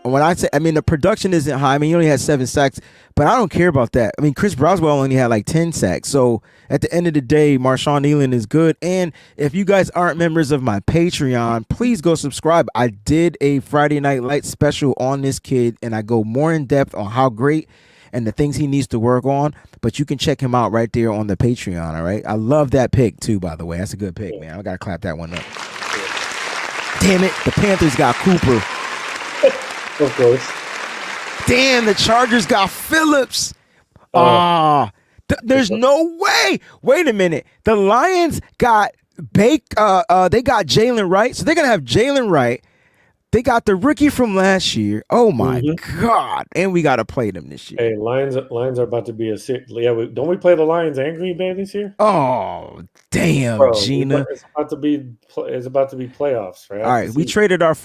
Speaker 1: When I say, the production isn't high. He only had 7 sacks, but I don't care about that. Chris Broswell only had like 10 sacks. So at the end of the day, Marshawn Nealon is good. And if you guys aren't members of my Patreon, please go subscribe. I did a Friday Night Lights special on this kid, and I go more in depth on how great and the things he needs to work on. But you can check him out right there on the Patreon. All right. I love that pick too, by the way. That's a good pick, man. I got to clap that one up. Damn it. The Panthers got Cooper.
Speaker 3: Of course.
Speaker 1: Damn, the Chargers got Phillips. There's no way. Wait a minute. The Lions got they got Jalen Wright, so they're gonna have Jalen Wright. They got the rookie from last year. Oh my God! And we gotta play them this year.
Speaker 3: Hey, Lions are about to be don't we play the Lions and Green Bay this year?
Speaker 1: Oh damn,
Speaker 3: Bro,
Speaker 1: Gina!
Speaker 3: It's about to be playoffs, right?
Speaker 1: All right, we traded our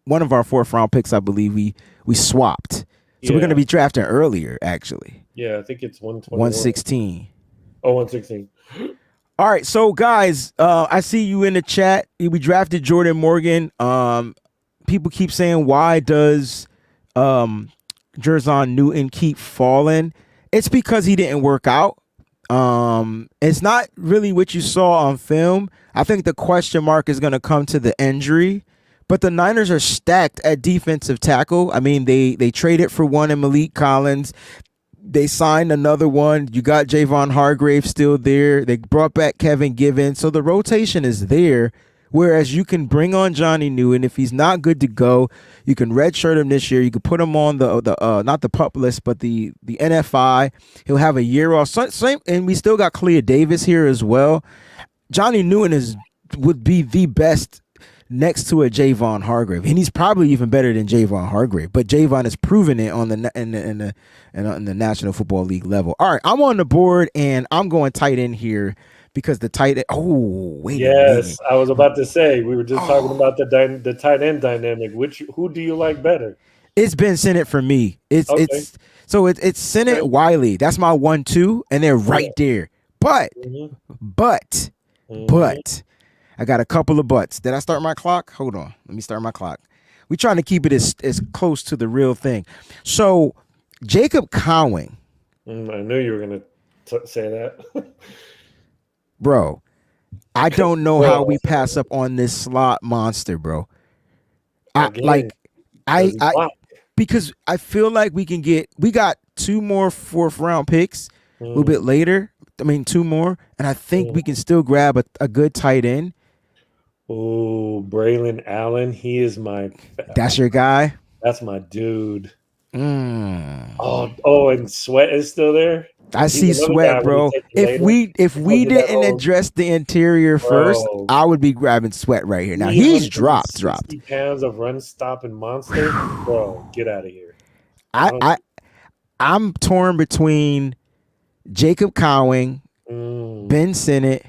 Speaker 1: one of our fourth round picks. I believe we swapped, so we're gonna be drafting earlier. Actually,
Speaker 3: yeah, I think it's
Speaker 1: 116.
Speaker 3: Oh, 116.
Speaker 1: All right, so guys, I see you in the chat. We drafted Jordan Morgan. People keep saying, why does Jerzon Newton keep falling? It's because he didn't work out. It's not really what you saw on film. I think the question mark is going to come to the injury. But the Niners are stacked at defensive tackle. I mean, they traded for one in Malik Collins. They signed another one. You got Javon Hargrave still there. They brought back Kevin Givens. So the rotation is there. Whereas you can bring on Johnny Newton. If he's not good to go, you can redshirt him this year. You can put him on the not the PUP list, but the NFI. He'll have a year off. Same, and we still got Clea Davis here as well. Johnny Newton would be the best next to a Javon Hargrave, and he's probably even better than Javon Hargrave. But Javon has proven it on the National Football League level. All right, I'm on the board, and I'm going tight end here. Because the tight end, wait a minute.
Speaker 3: Yes, I was about to say, we were just talking about the tight end dynamic. Who do you like better?
Speaker 1: It's Ben Sinnott for me. It's Sinnott Wiley. That's my 1-2, and they're right there. But I got a couple of buts. Did I start my clock? Hold on. Let me start my clock. We're trying to keep it as close to the real thing. So Jacob Cowing.
Speaker 3: I knew you were going to say that.
Speaker 1: Bro, I don't know how we pass up on this slot monster, bro. Because I feel like we got two more fourth round picks a little bit later. I mean, two more, and I think we can still grab a good tight end.
Speaker 3: Oh, Braylon Allen, he is
Speaker 1: That's your guy?
Speaker 3: That's my dude. Oh, and Sweat is still there.
Speaker 1: I see Sweat, bro. If we didn't address the interior first, I would be grabbing Sweat right here. Now he's dropped.
Speaker 3: 60 pounds of run stopping monster, bro. Get out of here.
Speaker 1: I'm torn between Jacob Cowing, Ben Sinnott,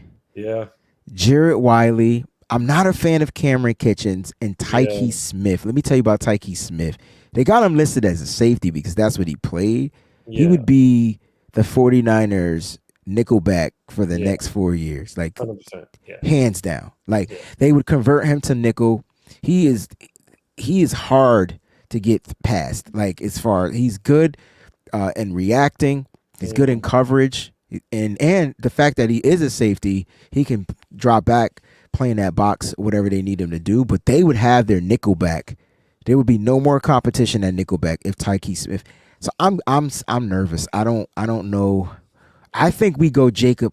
Speaker 1: Jarrett Wiley. I'm not a fan of Cameron Kitchens and Tyke Smith. Let me tell you about Tyke Smith. They got him listed as a safety because that's what he played. Yeah. He would be the 49ers nickelback for the next 4 years. Like
Speaker 3: 100%,
Speaker 1: hands down. Like they would convert him to nickel. He is hard to get past. Like as far he's good in reacting, he's good in coverage, and the fact that he is a safety, he can drop back, play in that box, whatever they need him to do. But they would have their nickelback. There would be no more competition at nickelback if Tyke Smith. So I'm nervous. I don't know. I think we go Jacob.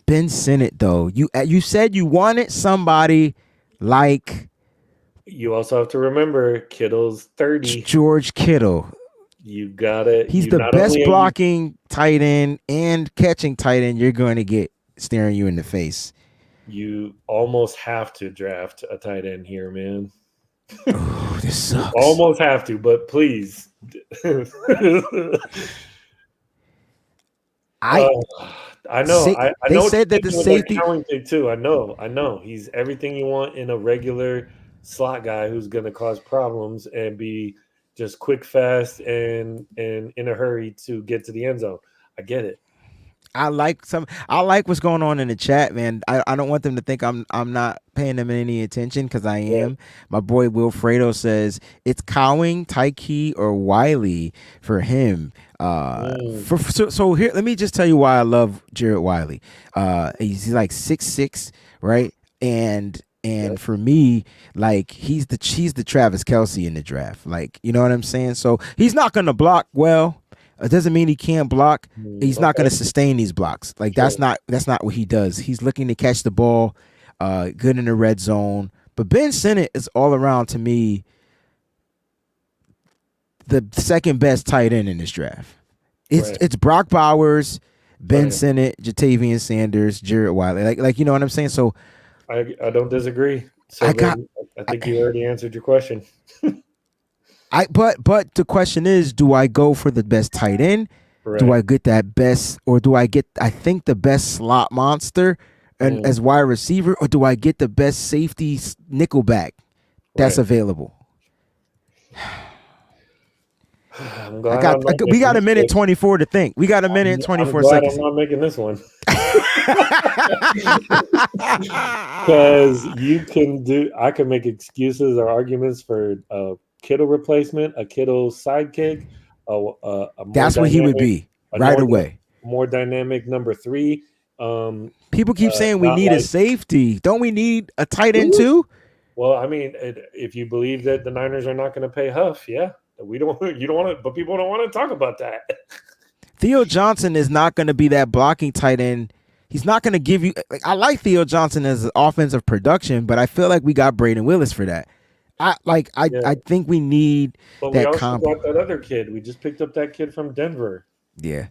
Speaker 1: Ben Sinnott though. You said you wanted somebody like.
Speaker 3: You also have to remember Kittle's 30.
Speaker 1: George Kittle.
Speaker 3: You got it.
Speaker 1: He's the best blocking tight end and catching tight end you're going to get staring you in the face.
Speaker 3: You almost have to draft a tight end here, man.
Speaker 1: Oh, this sucks.
Speaker 3: You almost have to, but please. I know. I know.
Speaker 1: They said that the safety
Speaker 3: thing too. I know. He's everything you want in a regular slot guy who's going to cause problems and be just quick, fast, and in a hurry to get to the end zone. I get it.
Speaker 1: I like what's going on in the chat, man. I don't want them to think I'm not paying them any attention because I am. My boy Wilfredo says it's Cowing, Tyke, or Wiley for him. So here, let me just tell you why I love Jarrett Wiley. He's like 6'6", right? And for me, like he's the Travis Kelce in the draft. Like, you know what I'm saying? So he's not gonna block well. It doesn't mean he can't block. He's not going to sustain these blocks. Like that's not what he does. He's looking to catch the ball, good in the red zone. But Ben Sinnott is all around to me the second best tight end in this draft.
Speaker 3: Right.
Speaker 1: It's Brock Bowers, Ben
Speaker 3: Right.
Speaker 1: Sinnott, Jatavian Sanders, Jared Wiley. Like you know what I'm saying? So
Speaker 3: I don't disagree. So
Speaker 1: I
Speaker 3: I think you already answered your question.
Speaker 1: but the question is, do I go for the best tight end?
Speaker 3: Right.
Speaker 1: Do I get that best, or do I get the best slot monster and as wide receiver, or do I get the best safety nickelback that's available?
Speaker 3: I'm glad
Speaker 1: we got a minute 24 to think. We got a minute and 24 seconds.
Speaker 3: I'm not making this one. Because I can make excuses or arguments for a Kittle replacement, a Kittle sidekick.
Speaker 1: That's what he would be right away.
Speaker 3: More dynamic number 3.
Speaker 1: People keep saying we need a safety. Don't we need a tight end too?
Speaker 3: Well, I mean, if you believe that the Niners are not going to pay Huff, yeah. You don't want to, but people don't want to talk about that.
Speaker 1: Theo Johnson is not going to be that blocking tight end. He's not going to give you. I like Theo Johnson as offensive production, but I feel like we got Braden Willis for that. I think we need
Speaker 3: but
Speaker 1: that
Speaker 3: we also
Speaker 1: combo.
Speaker 3: got that other kid. We just picked up that kid from Denver.
Speaker 1: Yeah.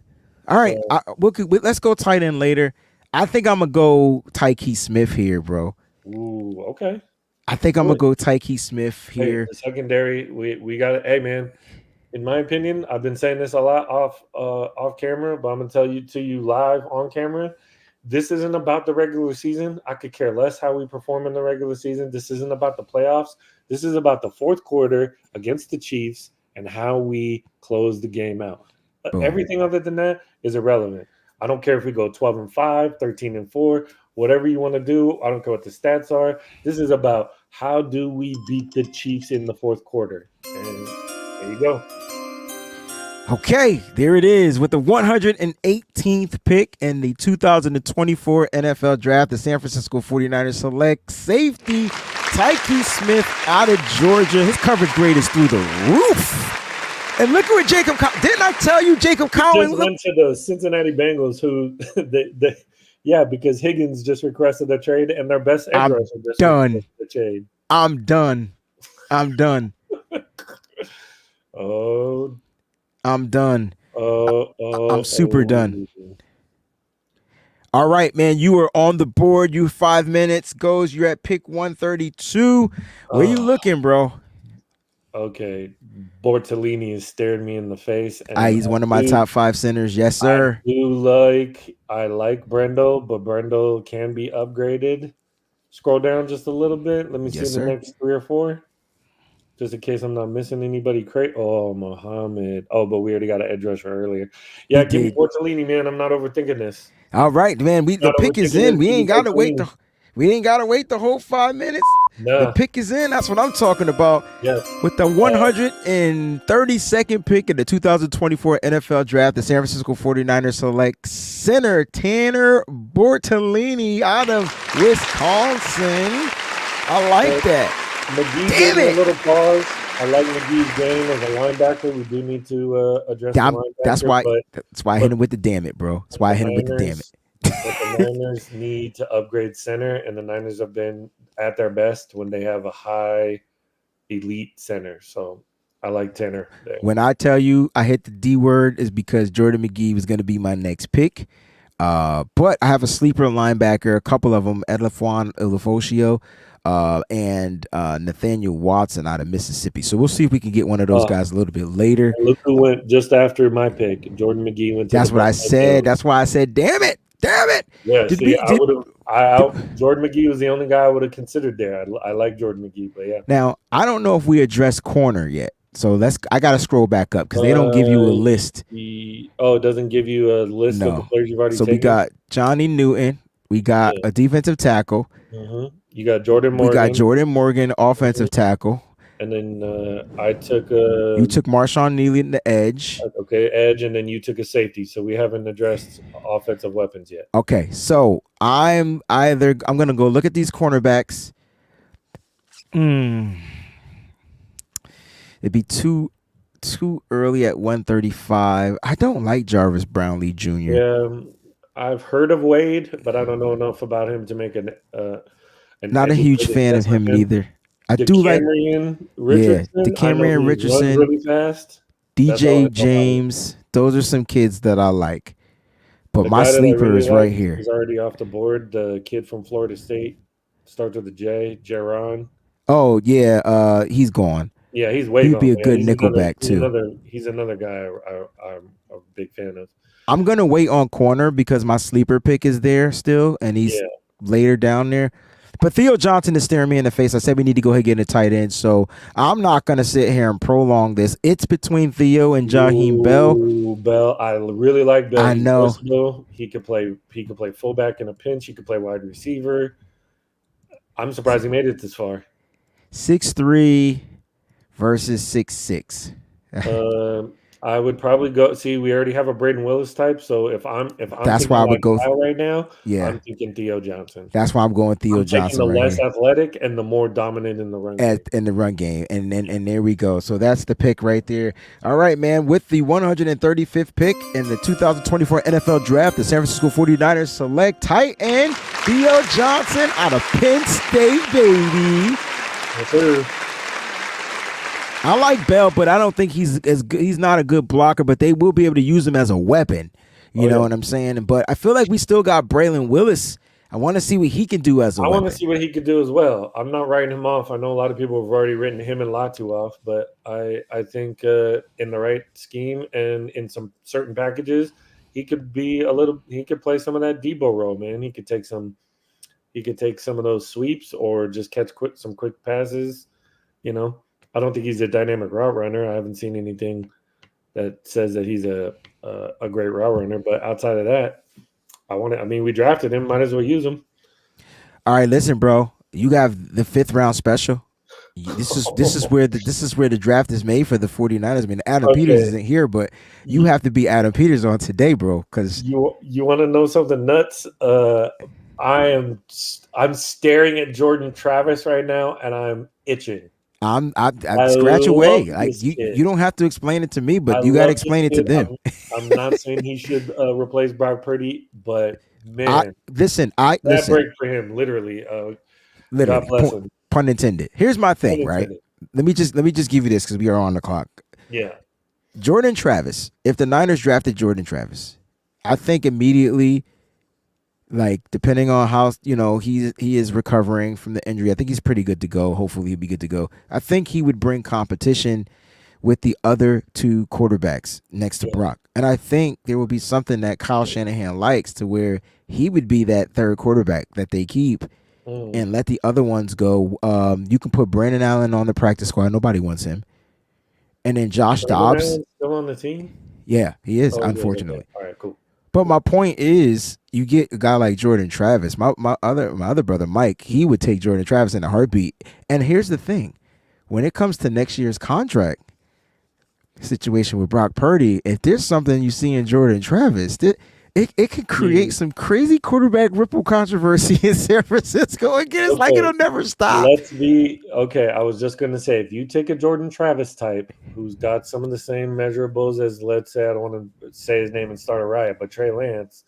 Speaker 1: All right. Let's go tight end later. I think I'm gonna go Tyke Smith here, bro.
Speaker 3: Ooh, okay.
Speaker 1: I think I'm gonna go Tyke Smith here.
Speaker 3: Hey, the secondary, we got it. Hey, man. In my opinion, I've been saying this a lot off camera, but I'm gonna tell you live on camera. This isn't about the regular season. I could care less how we perform in the regular season. This isn't about the playoffs. This is about the fourth quarter against the Chiefs and how we close the game out. Boom. Everything other than that is irrelevant. I don't care if we go 12-5, 13-4, whatever you want to do. I don't care what the stats are. This is about how do we beat the Chiefs in the fourth quarter. And there you go.
Speaker 1: Okay, there it is. With the 118th pick in the 2024 NFL Draft, the San Francisco 49ers select safety Tyke Smith out of Georgia. His coverage grade is through the roof. And look at what Jacob – didn't I tell you Jacob Cowan?
Speaker 3: Just went to the Cincinnati Bengals who because Higgins just requested a trade and their best edge rusher just requested a trade.
Speaker 1: I'm done.
Speaker 3: Oh,
Speaker 1: I'm done. I'm super done. All right, man. You are on the board. You 5 minutes goes. You're at pick 132. Where you looking, bro?
Speaker 3: Okay. Bortolini has stared me in the face. And
Speaker 1: he's one of my top 5 centers. Yes, sir.
Speaker 3: I like Brendel, but Brendel can be upgraded. Scroll down just a little bit. Let me see the next 3 or 4. Just in case I'm not missing anybody. Muhammad. Oh, but we already got an edge rusher earlier. Yeah, give me Bortolini, man. I'm not overthinking this.
Speaker 1: All right, man. The pick is in. We ain't gotta wait the whole 5 minutes.
Speaker 3: No.
Speaker 1: The pick is in. That's what I'm talking about.
Speaker 3: Yes.
Speaker 1: With the 132nd pick in the 2024 NFL Draft, the San Francisco 49ers select center Tanner Bortolini out of Wisconsin. I like that.
Speaker 3: McGee gave me a little pause. I like McGee's game as a linebacker. We do need to address the linebacker.
Speaker 1: That's why I hit him with the damn it, bro. That's why I hit him with the damn it.
Speaker 3: But the Niners need to upgrade center, and the Niners have been at their best when they have a high elite center. So I like Tanner there.
Speaker 1: When I tell you I hit the D word is because Jordan McGee was going to be my next pick. But I have a sleeper linebacker, a couple of them, Edlafon Ilufosio, and Nathaniel Watson out of Mississippi. So we'll see if we can get one of those guys a little bit later.
Speaker 3: Look who went just after my pick. Jordan McGee went.
Speaker 1: That's what I said. That's why I said, damn it.
Speaker 3: Yeah, Jordan McGee was the only guy I would have considered there. I like Jordan McGee, but yeah.
Speaker 1: Now, I don't know if we addressed corner yet. So I got to scroll back up because they don't give you a list.
Speaker 3: It doesn't give you a list of the players you've already taken?
Speaker 1: So we got Johnny Newton. We got a defensive tackle.
Speaker 3: Mm-hmm. You got Jordan Morgan.
Speaker 1: We got Jordan Morgan, offensive tackle.
Speaker 3: And then I took
Speaker 1: you took Marshawn Neely in the edge.
Speaker 3: Okay, edge, and then you took a safety. So we haven't addressed offensive weapons yet.
Speaker 1: Okay, so I'm gonna go look at these cornerbacks. It'd be too early at 135. I don't like Jarvis Brownlee Jr.
Speaker 3: Yeah, I've heard of Wade, but I don't know enough about him to make
Speaker 1: not a huge fan of him either. I do like
Speaker 3: Richardson.
Speaker 1: Richardson.
Speaker 3: Really fast. That's all
Speaker 1: DJ
Speaker 3: I know about it.
Speaker 1: James. Those are some kids that I like. But
Speaker 3: The
Speaker 1: my
Speaker 3: guy that I
Speaker 1: sleeper
Speaker 3: really
Speaker 1: is right
Speaker 3: like
Speaker 1: here.
Speaker 3: is already off the board. The kid from Florida State starts with a J, Jaron.
Speaker 1: Oh yeah, he's gone.
Speaker 3: Yeah, he's
Speaker 1: He
Speaker 3: way
Speaker 1: would be
Speaker 3: gone.
Speaker 1: a
Speaker 3: Yeah,
Speaker 1: good
Speaker 3: he's another.
Speaker 1: nickelback too.
Speaker 3: He's another guy I'm a big fan of.
Speaker 1: I'm gonna wait on corner because my sleeper pick is there still, and he's
Speaker 3: Yeah.
Speaker 1: later down there. But Theo Johnson is staring me in the face. I said we need to go ahead and get a tight end, so I'm not gonna sit here and prolong this. It's between Theo and Jaheim Bell.
Speaker 3: Ooh, Bell. I really like Bell.
Speaker 1: I
Speaker 3: He's
Speaker 1: know
Speaker 3: versatile. He could play. He could play fullback in a pinch. He could play wide receiver. I'm surprised he made it this far.
Speaker 1: 6'3" versus 6'6".
Speaker 3: I would probably go. See, we already have a Braden Willis type. So if I'm
Speaker 1: That's why
Speaker 3: thinking
Speaker 1: I would
Speaker 3: like
Speaker 1: go.
Speaker 3: Kyle right now,
Speaker 1: Yeah,
Speaker 3: I'm thinking Theo Johnson.
Speaker 1: that's why I'm going Theo
Speaker 3: I'm taking the
Speaker 1: Johnson right
Speaker 3: less
Speaker 1: here.
Speaker 3: athletic and the more dominant in the run game.
Speaker 1: In the run game, and there we go. So that's the pick right there. All right, man. With the 135th pick in the 2024 NFL Draft, the San Francisco 49ers select tight end Theo Johnson out of Penn State, baby.
Speaker 3: Yes, sir.
Speaker 1: I like Bell, but I don't think he's as good. He's not a good blocker, but they will be able to use him as a weapon. You know what I'm saying? But I feel like we still got Braylon Willis. I want to see what he can do as a weapon.
Speaker 3: I want to see what he could do as well. I'm not writing him off. I know a lot of people have already written him and Latu off, but I think in the right scheme and in some certain packages, he could be he could play some of that Debo role, man. He could take some of those sweeps or just catch some quick passes. You know, I don't think he's a dynamic route runner. I haven't seen anything that says that he's a great route runner, but outside of that, we drafted him. Might as well use him.
Speaker 1: All right, listen, bro. You got the 5th round special. This is where the draft is made for the 49ers. I mean, Adam Peters isn't here, but you have to be Adam Peters on today, bro. Because
Speaker 3: you want to know something nuts? I'm staring at Jordan Travis right now, and I'm itching.
Speaker 1: I scratch away. Like
Speaker 3: kid.
Speaker 1: you don't have to explain it to me, but you got to explain it to them.
Speaker 3: I'm not saying he should replace Brock Purdy, but man,
Speaker 1: listen.
Speaker 3: break for him, literally. God bless him.
Speaker 1: Pun intended. Here's my thing, right? Let me just give you this because we are on the clock.
Speaker 3: Yeah.
Speaker 1: Jordan Travis. If the Niners drafted Jordan Travis, I think immediately, like depending on how he is recovering from the injury, I think he's pretty good to go. Hopefully, he'll be good to go. I think he would bring competition with the other 2 quarterbacks next to Brock, and I think there will be something that Kyle Shanahan likes to where he would be that 3rd quarterback that they keep. And let the other ones go. You can put Brandon Allen on the practice squad. Nobody wants him. And then Josh Dobbs.
Speaker 3: Allen's still on the team?
Speaker 1: Yeah, he is, unfortunately.
Speaker 3: All right, cool.
Speaker 1: But my point is, you get a guy like Jordan Travis. My other brother, Mike, he would take Jordan Travis in a heartbeat. And here's the thing. When it comes to next year's contract situation with Brock Purdy, if there's something you see in Jordan Travis, it can create some crazy quarterback ripple controversy in San Francisco. Again, it's like it'll never stop.
Speaker 3: I was just going to say, if you take a Jordan Travis type who's got some of the same measurables as, let's say, I don't want to say his name and start a riot, but Trey Lance,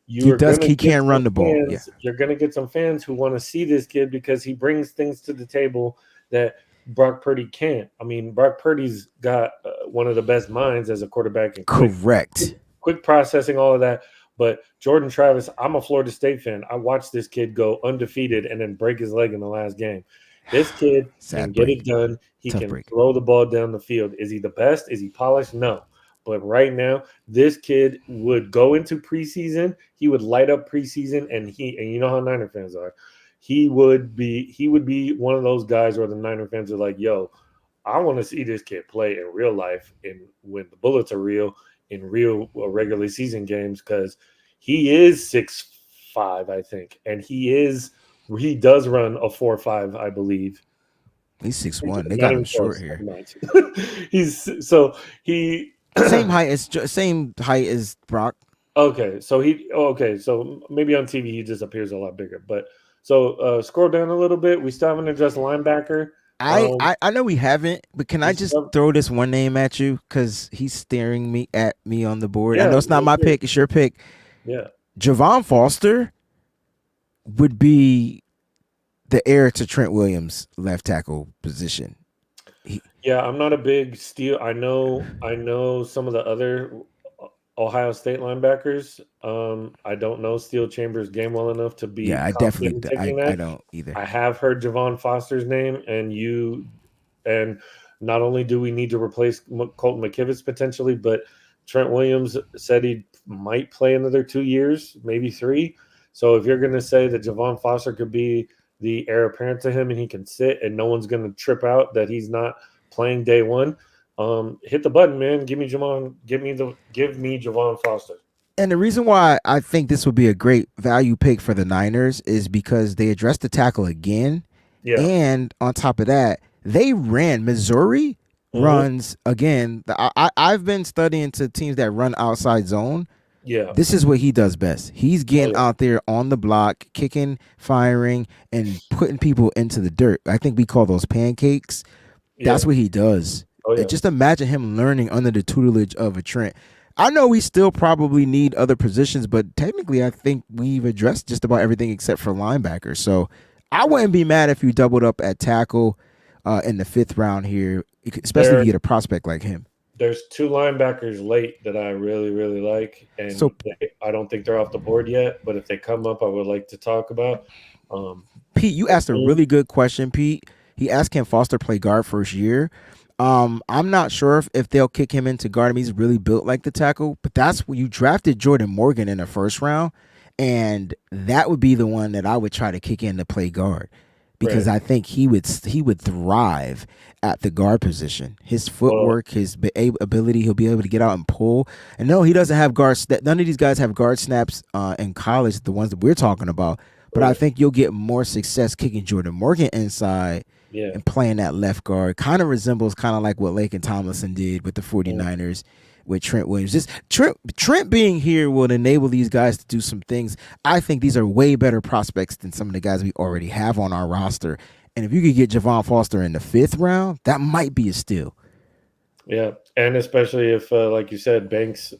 Speaker 1: he can't run the ball.
Speaker 3: Yeah. You're going to get some fans who want to see this kid because he brings things to the table that Brock Purdy can't. I mean, Brock Purdy's got one of the best minds as a quarterback.
Speaker 1: Correct.
Speaker 3: Quick processing, all of that. But Jordan Travis, I'm a Florida State fan. I watched this kid go undefeated and then break his leg in the last game. This kid can get it done. He can throw the ball down the field. Is he the best? Is he polished? No. But right now, this kid would go into preseason. He would light up preseason, and you know how Niner fans are. He would be one of those guys where the Niner fans are like, yo, I want to see this kid play in real life and when the bullets are real in real regular season games, because he is 6'5", I think, and he does run a 4.5, I believe.
Speaker 1: He's 6'1". They got him short here. Same height as Brock.
Speaker 3: Okay, so maybe on TV he just appears a lot bigger. But so scroll down a little bit. We still haven't addressed linebacker.
Speaker 1: I know we haven't, but can I just throw this one name at you because he's staring at me on the board? I know it's not my pick; it's your pick.
Speaker 3: Yeah,
Speaker 1: Javon Foster would be the heir to Trent Williams' left tackle position.
Speaker 3: Yeah, I'm not a big Steele. I know some of the other Ohio State linebackers. I don't know Steele Chambers' game well enough to be
Speaker 1: Yeah, I
Speaker 3: confident in
Speaker 1: definitely
Speaker 3: taking
Speaker 1: I
Speaker 3: that.
Speaker 1: don't either.
Speaker 3: I have heard Javon Foster's name, and not only do we need to replace Colton McKivitz potentially, but Trent Williams said he might play another 2 years, maybe three. So if you're going to say that Javon Foster could be the heir apparent to him and he can sit and no one's going to trip out that he's not playing day one, hit the button, man. Give me Javon. Give me Javon Foster.
Speaker 1: And the reason why I think this would be a great value pick for the Niners is because they addressed the tackle again.
Speaker 3: Yeah.
Speaker 1: And on top of that, they ran. Missouri runs again. I've been studying to teams that run outside zone.
Speaker 3: Yeah.
Speaker 1: This is what he does best. He's getting
Speaker 3: Oh, yeah.
Speaker 1: out there on the block, kicking, firing, and putting people into the dirt. I think we call those pancakes. That's
Speaker 3: Yeah.
Speaker 1: what he does.
Speaker 3: Oh, yeah.
Speaker 1: Just imagine him learning under the tutelage of a Trent. I know we still probably need other positions, but technically I think we've addressed just about everything except for linebackers. So I wouldn't be mad if you doubled up at tackle in the 5th round here, especially if you get a prospect like him.
Speaker 3: There's 2 linebackers late that I really, really like, and
Speaker 1: So-
Speaker 3: I don't think they're off the board yet. But if they come up, I would like to talk about.
Speaker 1: Pete, you asked a really good question, Pete. He asked, can Foster play guard first year? I'm not sure if they'll kick him into guard. I mean, he's really built like the tackle, but that's when you drafted Jordan Morgan in the 1st round, and that would be the one that I would try to kick in to play guard because I think he would thrive at the guard position. His footwork, his ability, he'll be able to get out and pull. And no, he doesn't have guard. None of these guys have guard snaps in college, the ones that we're talking about. But I think you'll get more success kicking Jordan Morgan inside.
Speaker 3: Yeah.
Speaker 1: And playing that left guard kind of resembles kind of like what Laken Tomlinson did with the 49ers with Trent Williams. Just Trent being here will enable these guys to do some things. I think these are way better prospects than some of the guys we already have on our roster. And if you could get Javon Foster in the 5th round, that might be a steal.
Speaker 3: Yeah, and especially if, like you said, Banks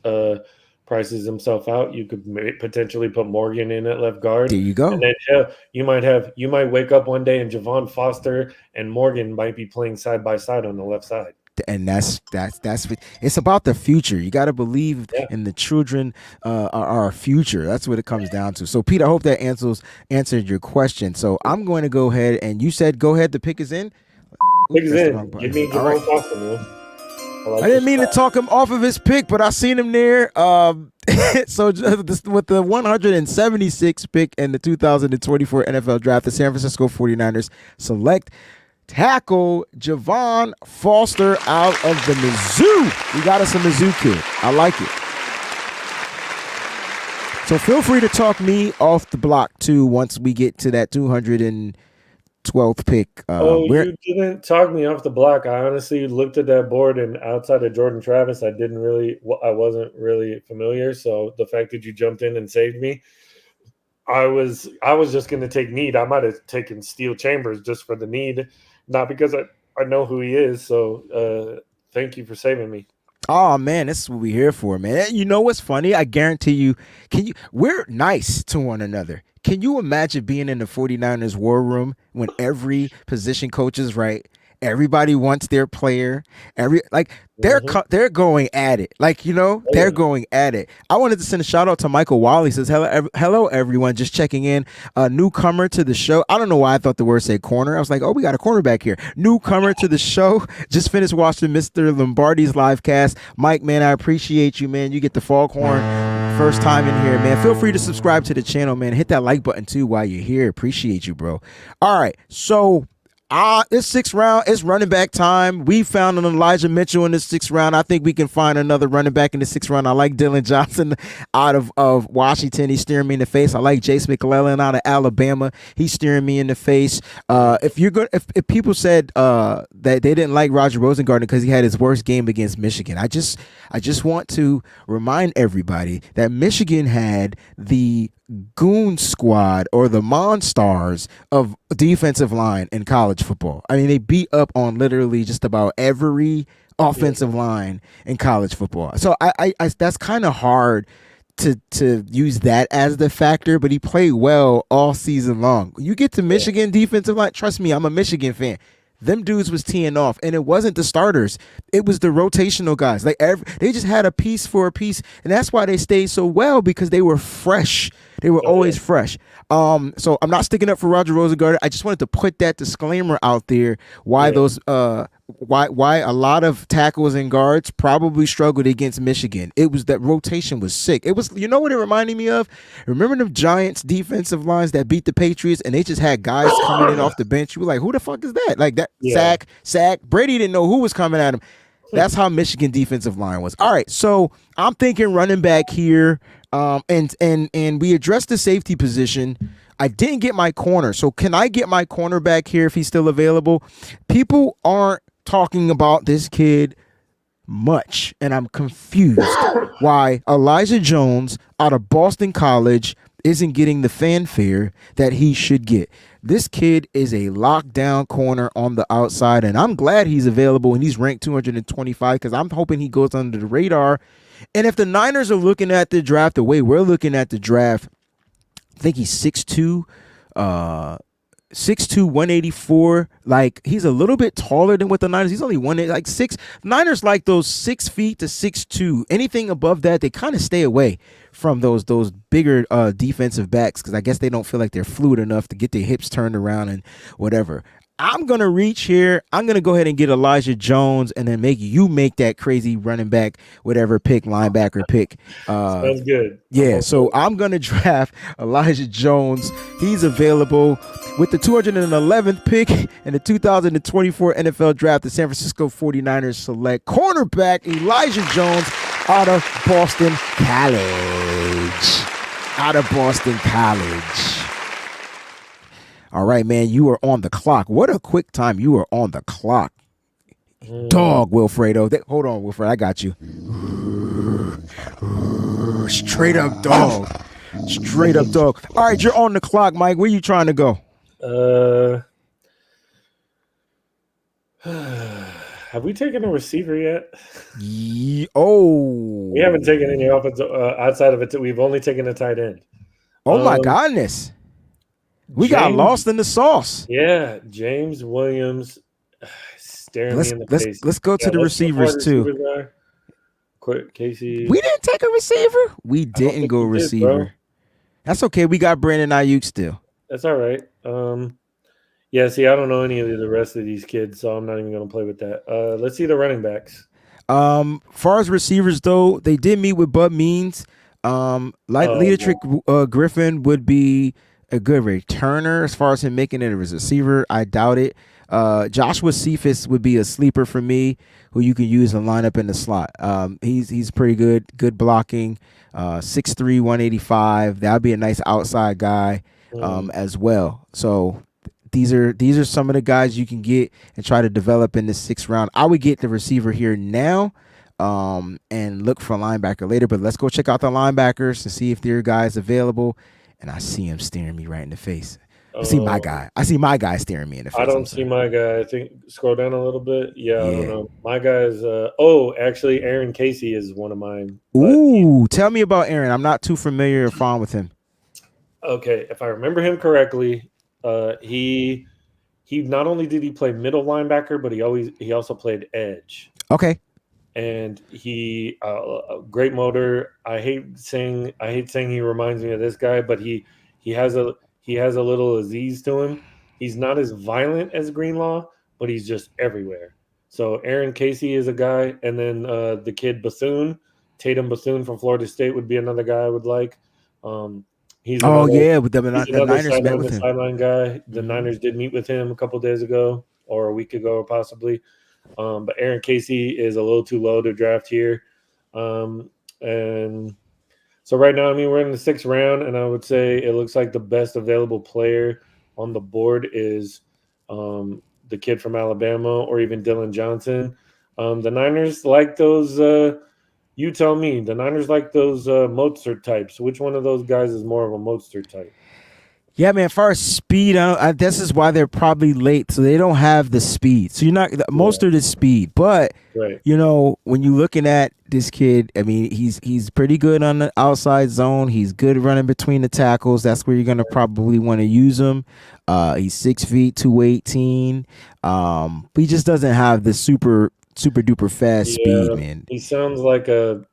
Speaker 3: prices himself out, you could potentially put Morgan in at left guard.
Speaker 1: There you go.
Speaker 3: And then you might wake up one day and Javon Foster and Morgan might be playing side by side on the left side.
Speaker 1: And that's it's about the future. You got to believe in the children are our future. That's what it comes down to. So, Pete, I hope that answered your question. So I'm going to go ahead, and you said go ahead. The pick is in.
Speaker 3: Pick is in. Give me Javon Foster, man.
Speaker 1: I didn't mean to talk him off of his pick, but I seen him there. So with the 176th pick in the 2024 NFL Draft, the San Francisco 49ers select tackle Javon Foster out of the Mizzou. We got us a Mizzou kid. I like it. So feel free to talk me off the block too once we get to that 212th pick.
Speaker 3: You didn't talk me off the block. I honestly looked at that board, and outside of Jordan Travis, I wasn't really familiar. So the fact that you jumped in and saved me, I was just going to take need. I might have taken Steele Chambers just for the need, not because I know who he is. So thank you for saving me.
Speaker 1: Oh man, this is what we're here for, man. You know what's funny? I guarantee you, we're nice to one another. Can you imagine being in the 49ers war room when every position coach is right? Everybody wants their player. They're going at it. They're going at it. I wanted to send a shout out to Michael Wally. He says, hello everyone, just checking in. Newcomer to the show. I don't know why I thought the word said corner. I was like, oh, we got a cornerback here. Newcomer to the show. Just finished watching Mr. Lombardi's live cast. Mike, man, I appreciate you, man. You get the foghorn first time in here, man. Feel free to subscribe to the channel, man. Hit that like button too while you're here. Appreciate you, bro. All right, so it's 6th round. It's running back time. We found an Elijah Mitchell in the 6th round. I think we can find another running back in the 6th round. I like Dylan Johnson out of Washington. He's staring me in the face. I like Jace McClellan out of Alabama. He's staring me in the face. If people said that they didn't like Roger Rosengarten because he had his worst game against Michigan, I just want to remind everybody that Michigan had the goon squad or the Monstars of defensive line in college football. I mean, they beat up on literally just about every offensive line in college football. So I that's kind of hard to use that as the factor, but he played well all season long. You get to Michigan defensive line, trust me, I'm a Michigan fan. them dudes was teeing off, and it wasn't the starters. It was the rotational guys. Like they just had a piece for a piece, and that's why they stayed so well, because they were fresh. They were always fresh. So I'm not sticking up for Roger Rosengarten. I just wanted to put that disclaimer out there. Why those why a lot of tackles and guards probably struggled against Michigan. It was that rotation was sick. It was, you know what it reminded me of? Remember them Giants defensive lines that beat the Patriots, and they just had guys coming in off the bench. You were like, who the fuck is that? Like that sack. Brady didn't know who was coming at him. That's how Michigan defensive line was. All right, so I'm thinking running back here, and we addressed the safety position. I didn't get my corner, so can I get my cornerback here if he's still available? People aren't talking about this kid much, and I'm confused why Elijah Jones out of Boston College isn't getting the fanfare that he should get. This kid is a lockdown corner on the outside, and I'm glad he's available and he's ranked 225 because I'm hoping he goes under the radar. And if the Niners are looking at the draft the way we're looking at the draft, I think he's 6'2", 184. Like, he's a little bit taller than what the Niners. He's only 6. Niners like those 6 feet to 6'2". Anything above that, they kind of stay away from those bigger defensive backs, because I guess they don't feel like they're fluid enough to get their hips turned around and whatever. I'm going to reach here. I'm going to go ahead and get Elijah Jones and then make that crazy running back, whatever pick, linebacker pick.
Speaker 3: Sounds good.
Speaker 1: Yeah, so I'm going to draft Elijah Jones. He's available with the 211th pick in the 2024 NFL Draft. The San Francisco 49ers select cornerback Elijah Jones out of Boston College. All right, man, you are on the clock. What a quick time. You are on the clock. Dog, Wilfredo. Hold on, Wilfredo. I got you. Straight up dog. All right, you're on the clock, Mike. Where you trying to go?
Speaker 3: Have we taken a receiver yet? We haven't taken any offensive outside of it. We've only taken a tight end.
Speaker 1: Oh, my goodness. We got lost in the sauce.
Speaker 3: Yeah, James Williams staring me in the face.
Speaker 1: Let's go to the receivers, too.
Speaker 3: Quick, Casey.
Speaker 1: We didn't take a receiver? We didn't go receiver. That's okay. We got Brandon Ayuk still.
Speaker 3: That's all right. Yeah, see, I don't know any of the rest of these kids, so I'm not even going to play with that. Let's see the running backs.
Speaker 1: Far as receivers, though, they did meet with Bud Means. Leadertrick Griffin would be a good returner. As far as him making it as a receiver, I doubt it. Joshua Cephas would be a sleeper for me, who you can use and line up in the slot. He's pretty good blocking. 6'3", 185. That would be a nice outside guy as well. So these are some of the guys you can get and try to develop in the 6th round. I would get the receiver here now and look for a linebacker later. But let's go check out the linebackers to see if there are guys available. And I see him staring me right in the face. I see my guy staring me in the face.
Speaker 3: I don't see my guy. I think scroll down a little bit. Yeah. I don't know. My guy is actually Aaron Casey is one of mine.
Speaker 1: Ooh, tell me about Aaron. I'm not too familiar or fond with him.
Speaker 3: Okay, if I remember him correctly, he not only did he play middle linebacker, but he also played edge.
Speaker 1: Okay.
Speaker 3: And he great motor. I hate saying he reminds me of this guy, but he has a little Aziz to him. He's not as violent as Greenlaw, but he's just everywhere. So Aaron Casey is a guy, and then the kid Tatum Bethune from Florida State would be another guy I would like. He's
Speaker 1: with the Niners met with him.
Speaker 3: Sideline guy. The Niners did meet with him a couple days ago, or a week ago, possibly. But Aaron Casey is a little too low to draft here. And so right now, we're in the 6th round, and I would say it looks like the best available player on the board is the kid from Alabama or even Dylan Johnson. The Niners like those you tell me. The Niners like those Mostert types. Which one of those guys is more of a Mostert type?
Speaker 1: Yeah, man, as far as speed, this is why they're probably late. So they don't have the speed. So Mostert is speed. But, when you're looking at this kid, he's pretty good on the outside zone. He's good running between the tackles. That's where you're going to probably want to use him. He's 6 feet, 218. He just doesn't have the super duper fast speed, man.
Speaker 3: He sounds like a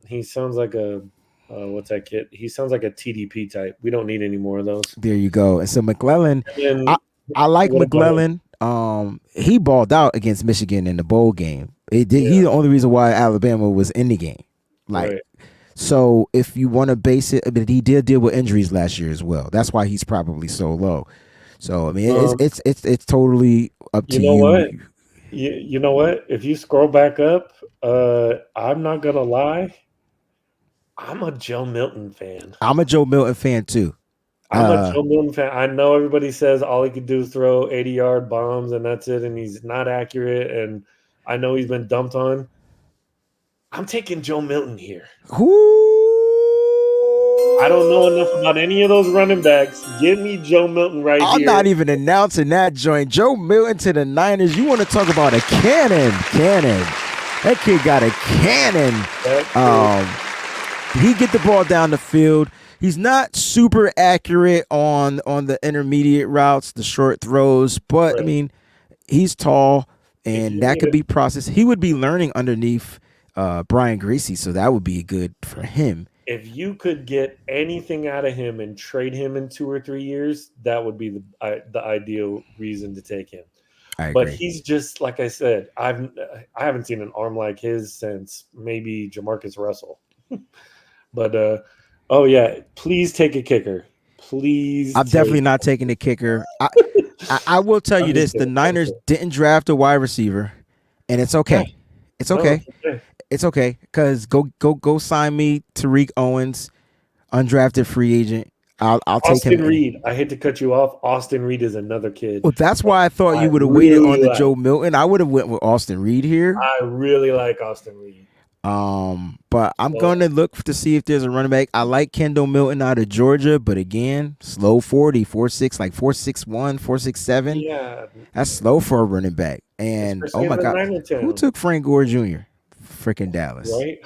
Speaker 3: what's that kid? He sounds like a TDP type. We don't need any more of those.
Speaker 1: There you go. And so McClellan,
Speaker 3: And then,
Speaker 1: I like
Speaker 3: what about him?
Speaker 1: McClellan. He balled out against Michigan in the bowl game. He's the only reason why Alabama was in the game. Like,
Speaker 3: Right.
Speaker 1: so if you want to base it, but he did deal with injuries last year as well. That's why he's probably so low. So I mean, it's totally up to
Speaker 3: You know
Speaker 1: you.
Speaker 3: what? You know what? If you scroll back up, I'm not gonna lie. I'm a Joe Milton fan.
Speaker 1: I'm a Joe Milton fan too.
Speaker 3: I'm a Joe Milton fan. I know everybody says all he could do is throw 80-yard bombs and that's it, and he's not accurate. And I know he's been dumped on. I'm taking Joe Milton here.
Speaker 1: Who?
Speaker 3: I don't know enough about any of those running backs. Give me Joe Milton here.
Speaker 1: I'm not even announcing that joint. Joe Milton to the Niners. You want to talk about a cannon? That kid got a cannon. He get the ball down the field. He's not super accurate on the intermediate routes, the short throws, but I mean, he's tall and that could be processed. He would be learning underneath Brian Gracie, so that would be good for him.
Speaker 3: If you could get anything out of him and trade him in 2 or 3 years, that would be the ideal reason to take him. But he's just, like I said, I haven't seen an arm like his since maybe Jamarcus Russell. But oh yeah, please take a kicker. Please.
Speaker 1: I'm definitely not taking the kicker. I will tell you this: the Niners didn't draft a wide receiver, and it's okay.
Speaker 3: Yeah.
Speaker 1: It's okay. It's okay, because go sign me Tariq Owens, undrafted free agent. I'll take him.
Speaker 3: Austin Reed. I hate to cut you off. Austin Reed is another kid.
Speaker 1: Well, that's why I thought you would have waited on the Joe Milton. I would have went with Austin Reed here.
Speaker 3: I really like Austin Reed.
Speaker 1: But I'm gonna look to see if there's a running back. I like Kendall Milton out of Georgia, but again, slow 40, 4.6, like 4.61, 4.67.
Speaker 3: Yeah,
Speaker 1: that's slow for a running back. And oh my God, who took Frank Gore Jr.? Freaking Dallas,
Speaker 3: right?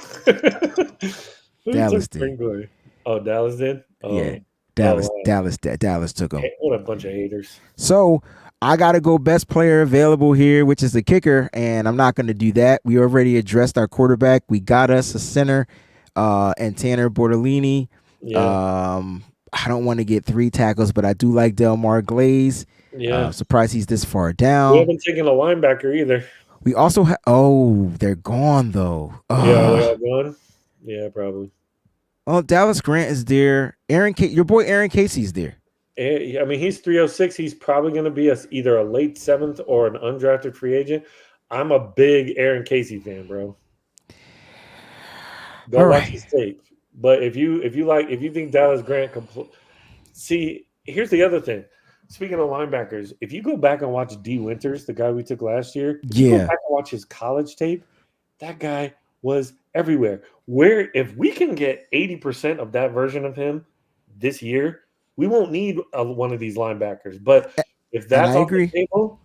Speaker 1: Dallas did.
Speaker 3: Oh, Dallas did.
Speaker 1: Yeah, Dallas took him.
Speaker 3: What a bunch of haters.
Speaker 1: So I got to go best player available here, which is the kicker, and I'm not going to do that. We already addressed our quarterback. We got us a center, and Tanner Bortolini.
Speaker 3: Yeah.
Speaker 1: I don't want to get 3 tackles, but I do like Delmar Glaze.
Speaker 3: Yeah.
Speaker 1: Surprised he's this far down.
Speaker 3: We haven't taken a linebacker either.
Speaker 1: We also have. They're gone though.
Speaker 3: Yeah, they are gone. Yeah, probably.
Speaker 1: Oh, Dallas Grant is there. Your boy Aaron Casey's there.
Speaker 3: I mean, he's 306. He's probably going to be either a late 7th or an undrafted free agent. I'm a big Aaron Casey fan, bro. Go watch his tape. But if you think Dallas Grant see, here's the other thing. Speaking of linebackers, if you go back and watch D. Winters, the guy we took last year, you go back and watch his college tape, that guy was everywhere. If we can get 80% of that version of him this year, we won't need one of these linebackers. But if that's on the table,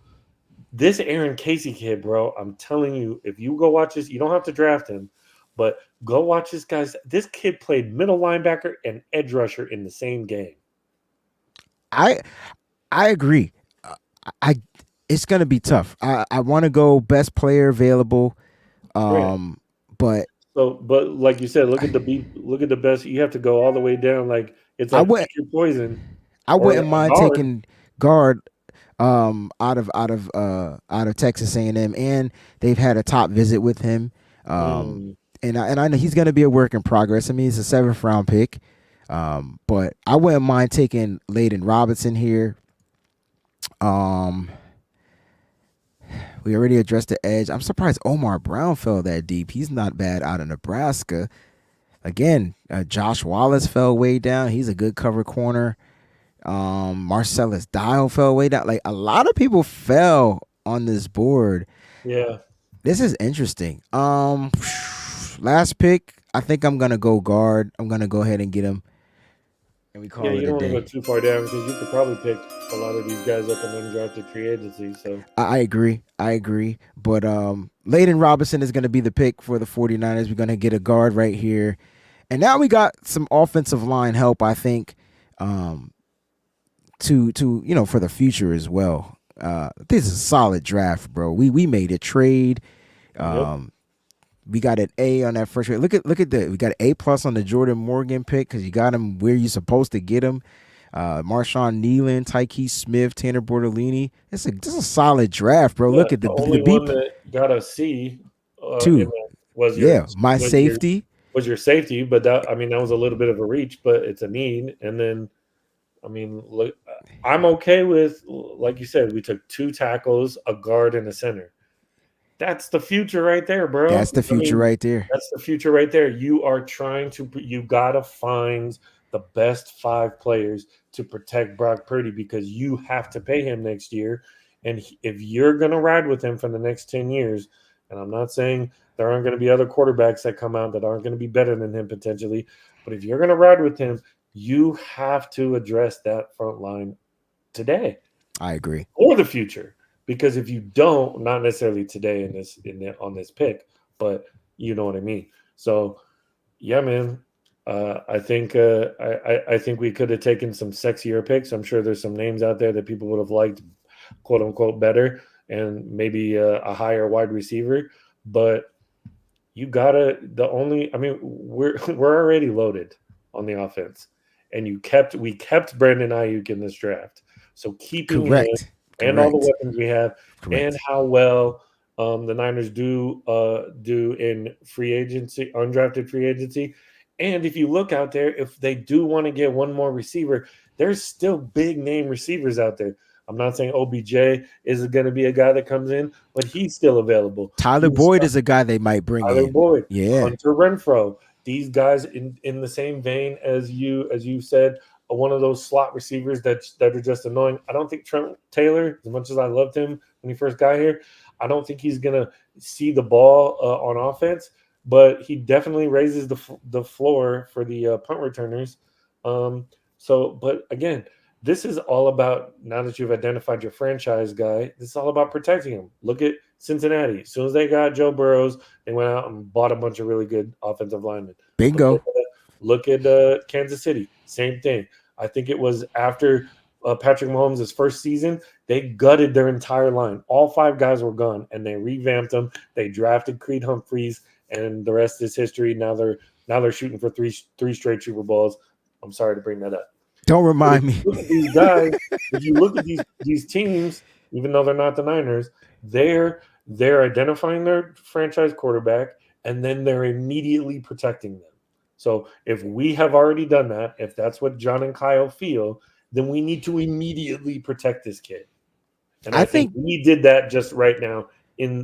Speaker 3: this Aaron Casey kid, bro, I'm telling you, if you go watch this, you don't have to draft him, but go watch this guy's. This kid played middle linebacker and edge rusher in the same game.
Speaker 1: I agree. It's gonna be tough. I want to go best player available, but
Speaker 3: like you said, look at the best. You have to go all the way down. Like it's like pick your poison.
Speaker 1: I wouldn't mind taking guard out of Texas A&M, and they've had a top visit with him. And I know he's gonna be a work in progress. I mean, he's a 7th round pick. But I wouldn't mind taking Layden Robinson here. We already addressed the edge. I'm surprised Omar Brown fell that deep. He's not bad out of Nebraska. Again, Josh Wallace fell way down. He's a good cover corner. Marcellus Dial fell way down. Like, a lot of people fell on this board.
Speaker 3: Yeah.
Speaker 1: This is interesting. Last pick, I think I'm going to go guard. I'm going to go ahead and get him. And we call it a day.
Speaker 3: You don't want to go too far down because you could probably pick a lot of these guys up in undrafted free agency. So
Speaker 1: I agree. But Layden Robinson is going to be the pick for the 49ers. We're going to get a guard right here. And now we got some offensive line help, I think. to for the future as well. This is a solid draft, bro. We made a trade. We got an A on that first trade. Look at we got an A+ on the Jordan Morgan pick because you got him where you're supposed to get him. Marshawn Nealon, Tyke Smith, Tanner Bortolini. This is a solid draft, bro. Look at the
Speaker 3: only
Speaker 1: B
Speaker 3: one that got a C.
Speaker 1: Two.
Speaker 3: Was
Speaker 1: my safety.
Speaker 3: Was your safety, but that was a little bit of a reach, but it's a need. And then, look, I'm okay with, like you said, we took 2 tackles, a guard, and a center. That's the future right there, bro.
Speaker 1: That's the future right there.
Speaker 3: That's the future right there. You gotta find the best 5 players to protect Brock Purdy because you have to pay him next year. And if you're gonna ride with him for the next 10 years, and I'm not saying there aren't going to be other quarterbacks that come out that aren't going to be better than him potentially. But if you're going to ride with him, you have to address that front line today.
Speaker 1: I agree.
Speaker 3: Or the future. Because if you don't, not necessarily today on this pick, but you know what I mean. So, yeah, man. I think we could have taken some sexier picks. I'm sure there's some names out there that people would have liked, quote unquote, better, and maybe a higher wide receiver. But you gotta we're already loaded on the offense, and we kept Brandon Ayuk in this draft. So keeping him and all the weapons we have, and how well the Niners do in free agency, undrafted free agency, and if you look out there, if they do want to get one more receiver, there's still big name receivers out there. I'm not saying OBJ is going to be a guy that comes in, but he's still available.
Speaker 1: Tyler Boyd is a guy they might bring in.
Speaker 3: Tyler Boyd,
Speaker 1: yeah.
Speaker 3: Hunter Renfrow. These guys in the same vein as you said, one of those slot receivers that are just annoying. I don't think Trent Taylor, as much as I loved him when he first got here, I don't think he's going to see the ball on offense, but he definitely raises the floor for the punt returners. But again, this is all about, now that you've identified your franchise guy, this is all about protecting him. Look at Cincinnati. As soon as they got Joe Burrows, they went out and bought a bunch of really good offensive linemen.
Speaker 1: Bingo.
Speaker 3: Look at Kansas City. Same thing. I think it was after Patrick Mahomes' first season, they gutted their entire line. All 5 guys were gone, and they revamped them. They drafted Creed Humphreys, and the rest is history. Now they're shooting for three straight Super Bowls. I'm sorry to bring that up.
Speaker 1: Don't remind me.
Speaker 3: Look at these guys. If you look at these teams, even though they're not the Niners, they're identifying their franchise quarterback, and then they're immediately protecting them. So if we have already done that, if that's what John and Kyle feel, then we need to immediately protect this kid. And I think we did that just right now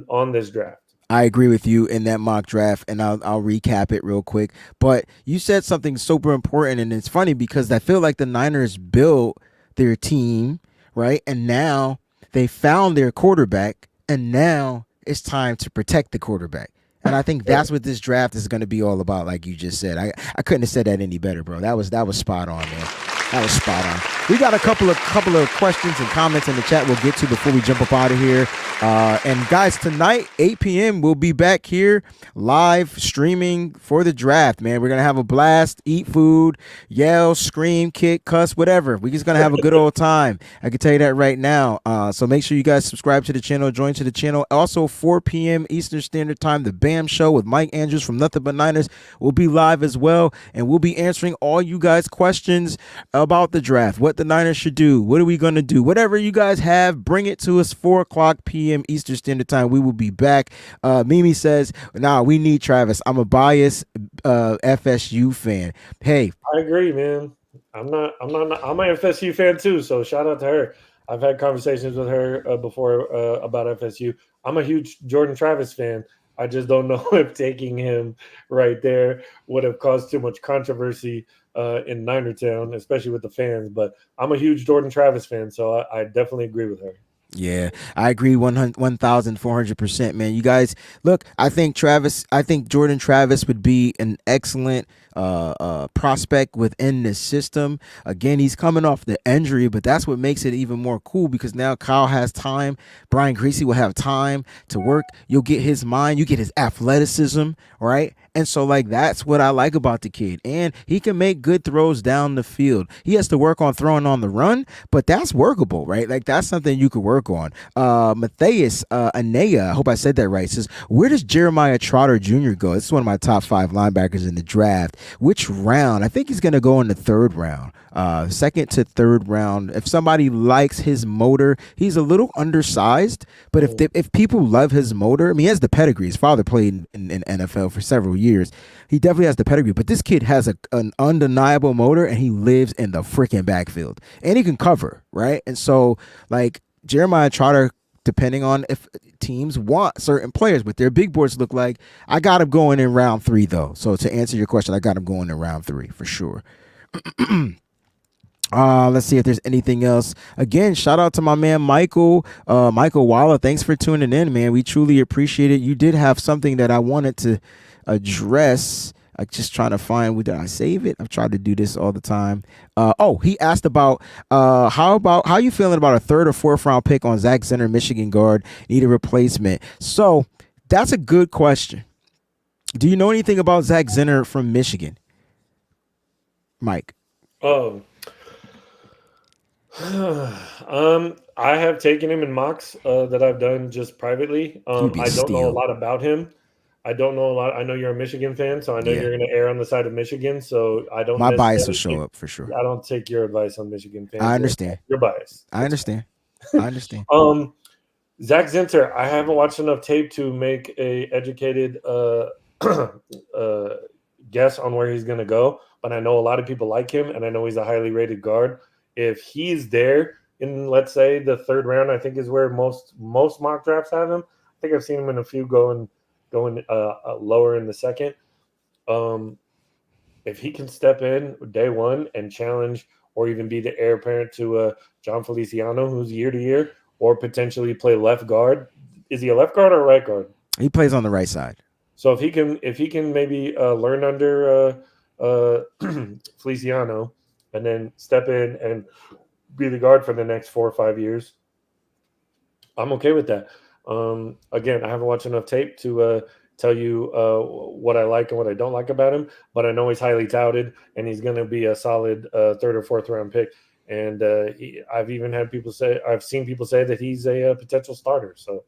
Speaker 3: on this draft.
Speaker 1: I agree with you in that mock draft, and I'll recap it real quick. But you said something super important, and it's funny because I feel like the Niners built their team, right? And now they found their quarterback, and now it's time to protect the quarterback. And I think that's what this draft is going to be all about, like you just said. I couldn't have said that any better, bro. That was spot on, man. That was spot on. We got a couple of questions and comments in the chat we'll get to before we jump up out of here. And guys, tonight, 8 p.m., we'll be back here live streaming for the draft, man. We're going to have a blast, eat food, yell, scream, kick, cuss, whatever. We're just going to have a good old time. I can tell you that right now. So make sure you guys subscribe to the channel, join to the channel. Also, 4 p.m. Eastern Standard Time, the BAM Show with Mike Andrews from Nothing But Niners will be live as well. And we'll be answering all you guys' questions about the draft, what the Niners should do, what are we going to do, whatever you guys have, bring it to us. 4:00 p.m. Eastern Standard Time, we will be back. Mimi says, nah, we need Travis. I'm a biased FSU fan. Hey,
Speaker 3: I agree, man. I'm an FSU fan too, so shout out to her. I've had conversations with her before about FSU. I'm a huge Jordan Travis fan. I just don't know if taking him right there would have caused too much controversy in Niner Town, especially with the fans. But I'm a huge Jordan Travis fan, so I definitely agree with her.
Speaker 1: Yeah, I agree 1,400%, man. You guys, look, I think Jordan Travis would be an excellent prospect within this system. Again, he's coming off the injury, but that's what makes it even more cool because now Kyle has time. Brian Greasy will have time to work. You'll get his mind, you get his athleticism, right? And so, like, that's what I like about the kid. And he can make good throws down the field. He has to work on throwing on the run, but that's workable, right? Like, that's something you could work on. Matthias Anea, I hope I said that right, says, where does Jeremiah Trotter Jr. go? This is one of my top 5 linebackers in the draft. Which round? I think he's going to go in the 3rd round. 2nd to 3rd round. If somebody likes his motor, he's a little undersized, but if people love his motor, I mean, he has the pedigree. His father played in NFL for several years. He definitely has the pedigree, but this kid has an undeniable motor, and he lives in the freaking backfield, and he can cover, right? And so, like, Jeremiah Trotter, depending on if teams want certain players, but their big boards look like, I got him going in round 3, though. So to answer your question, I got him going in round 3 for sure. Let's see if there's anything else. Again, shout out to my man Michael Waller. Thanks for tuning in, man. We truly appreciate it. You did have something that I wanted to address. I'm just trying to find, did I save it? I've tried to do this all the time. He asked about how you feeling about a 3rd or 4th round pick on Zach Zenner, Michigan guard, need a replacement. So that's a good question. Do you know anything about Zach Zenner from Michigan, Mike?
Speaker 3: I have taken him in mocks that I've done just privately. I don't know a lot about him. I don't know a lot. I know you're a Michigan fan, so I know you're going to err on the side of Michigan. So I don't.
Speaker 1: My bias will show up for sure.
Speaker 3: I don't take your advice on Michigan fans.
Speaker 1: I understand
Speaker 3: your bias.
Speaker 1: I understand. I understand.
Speaker 3: Zach Zinter, I haven't watched enough tape to make a educated guess on where he's going to go, but I know a lot of people like him, and I know he's a highly rated guard. If he's there in, let's say, the 3rd round, I think is where most mock drafts have him. I think I've seen him in a few going lower in the 2nd. If he can step in day 1 and challenge, or even be the heir apparent to John Feliciano, who's year to year, or potentially play left guard. Is he a left guard or a right guard?
Speaker 1: He plays on the right side.
Speaker 3: So if he can maybe learn under Feliciano, and then step in and be the guard for the next 4 or 5 years, I'm okay with that. Again, I haven't watched enough tape to tell you what I like and what I don't like about him, but I know he's highly touted, and he's going to be a solid 3rd or 4th round pick. And I've seen people say that he's a potential starter. So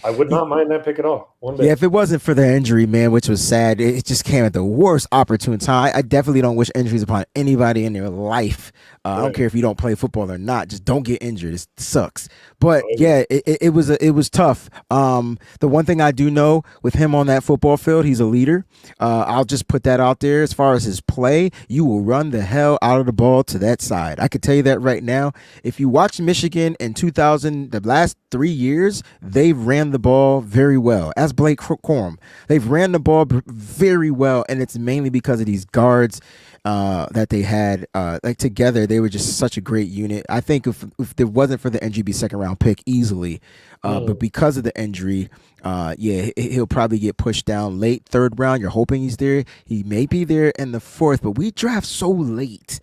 Speaker 3: I would not mind that pick at all. One bit.
Speaker 1: Yeah, if it wasn't for the injury, man, which was sad, it just came at the worst opportune time. I definitely don't wish injuries upon anybody in their life. Right. I don't care if you don't play football or not. Just don't get injured. It sucks. But yeah, it was tough. The one thing I do know with him on that football field, he's a leader. I'll just put that out there. As far as his play, you will run the hell out of the ball to that side. I can tell you that right now. If you watch Michigan in 2000, the last 3 years, they've ran the ball very well. As Blake Corum, they've ran the ball very well, and it's mainly because of these guards that they had. Like together, they were just such a great unit. I think if there wasn't for the NGB 2nd round pick, easily, but because of the injury, he'll probably get pushed down late 3rd round. You're hoping he's there. He may be there in the 4th, but we draft so late.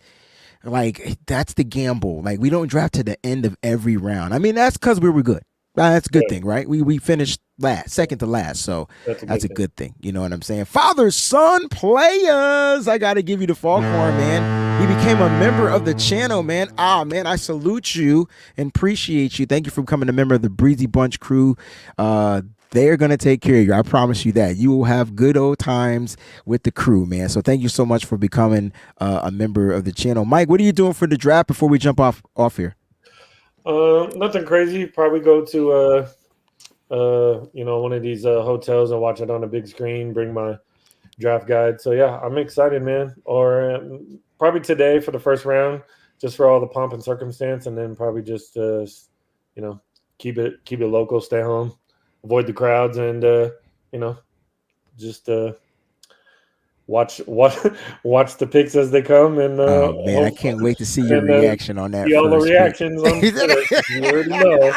Speaker 1: Like, that's the gamble. Like, we don't draft to the end of every round. I mean, that's because we were good. That's a good thing, right? We finished second to last, so that's a good thing. You know what I'm saying? Father, son, players. I got to give you the Foghorn, man. He became a member of the channel, man. Man, I salute you and appreciate you. Thank you for becoming a member of the Breezy Bunch crew. They're going to take care of you. I promise you that. You will have good old times with the crew, man. So thank you so much for becoming a member of the channel. Mike, what are you doing for the draft before we jump off here?
Speaker 3: Nothing crazy. Probably go to one of these hotels and watch it on a big screen. Bring my draft guide. So yeah, I'm excited, man. Or probably today for the 1st round, just for all the pomp and circumstance, and then probably just keep it local, stay home, avoid the crowds, and just watch the picks as they come. And
Speaker 1: man, I can't wait to see your reaction on that.
Speaker 3: See all the reactions on Twitter. You already know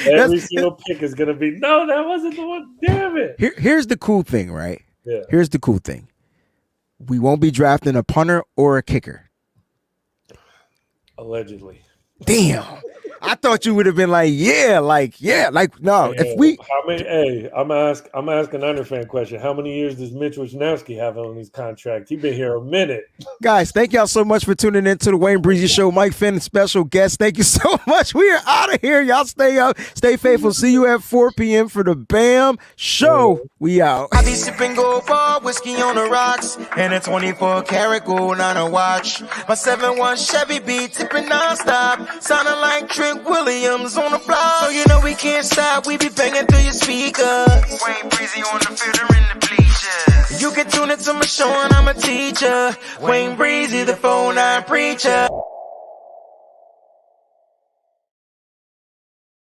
Speaker 3: every single pick is gonna be, no, that wasn't the one. Damn it.
Speaker 1: Here's the cool thing, right?
Speaker 3: Yeah.
Speaker 1: Here's the cool thing. We won't be drafting a punter or a kicker.
Speaker 3: Allegedly.
Speaker 1: Damn. I thought you would have been like, no. If we
Speaker 3: how many? Hey, I'm asking Under fan question. How many years does Mitch Wisnowski have on his contract? He been here a minute.
Speaker 1: Guys, thank y'all so much for tuning in to the WayneBreezie Show. Mike Finn, special guest. Thank you so much. We are out of here. Y'all stay up, stay faithful. See you at 4 p.m. for the BAM Show. We out.
Speaker 2: I be sipping gold bar, whiskey on the rocks, and a 24 karat gold on a watch. My 7-1 Chevy be tipping non-stop, sounding like Trent Williams on the block. So you know we can't stop, we be banging through your speakers. WayneBreezie on the field or in the bleachers. You can tune into my show and I'm a teacher. WayneBreezie, the phone 9 preacher.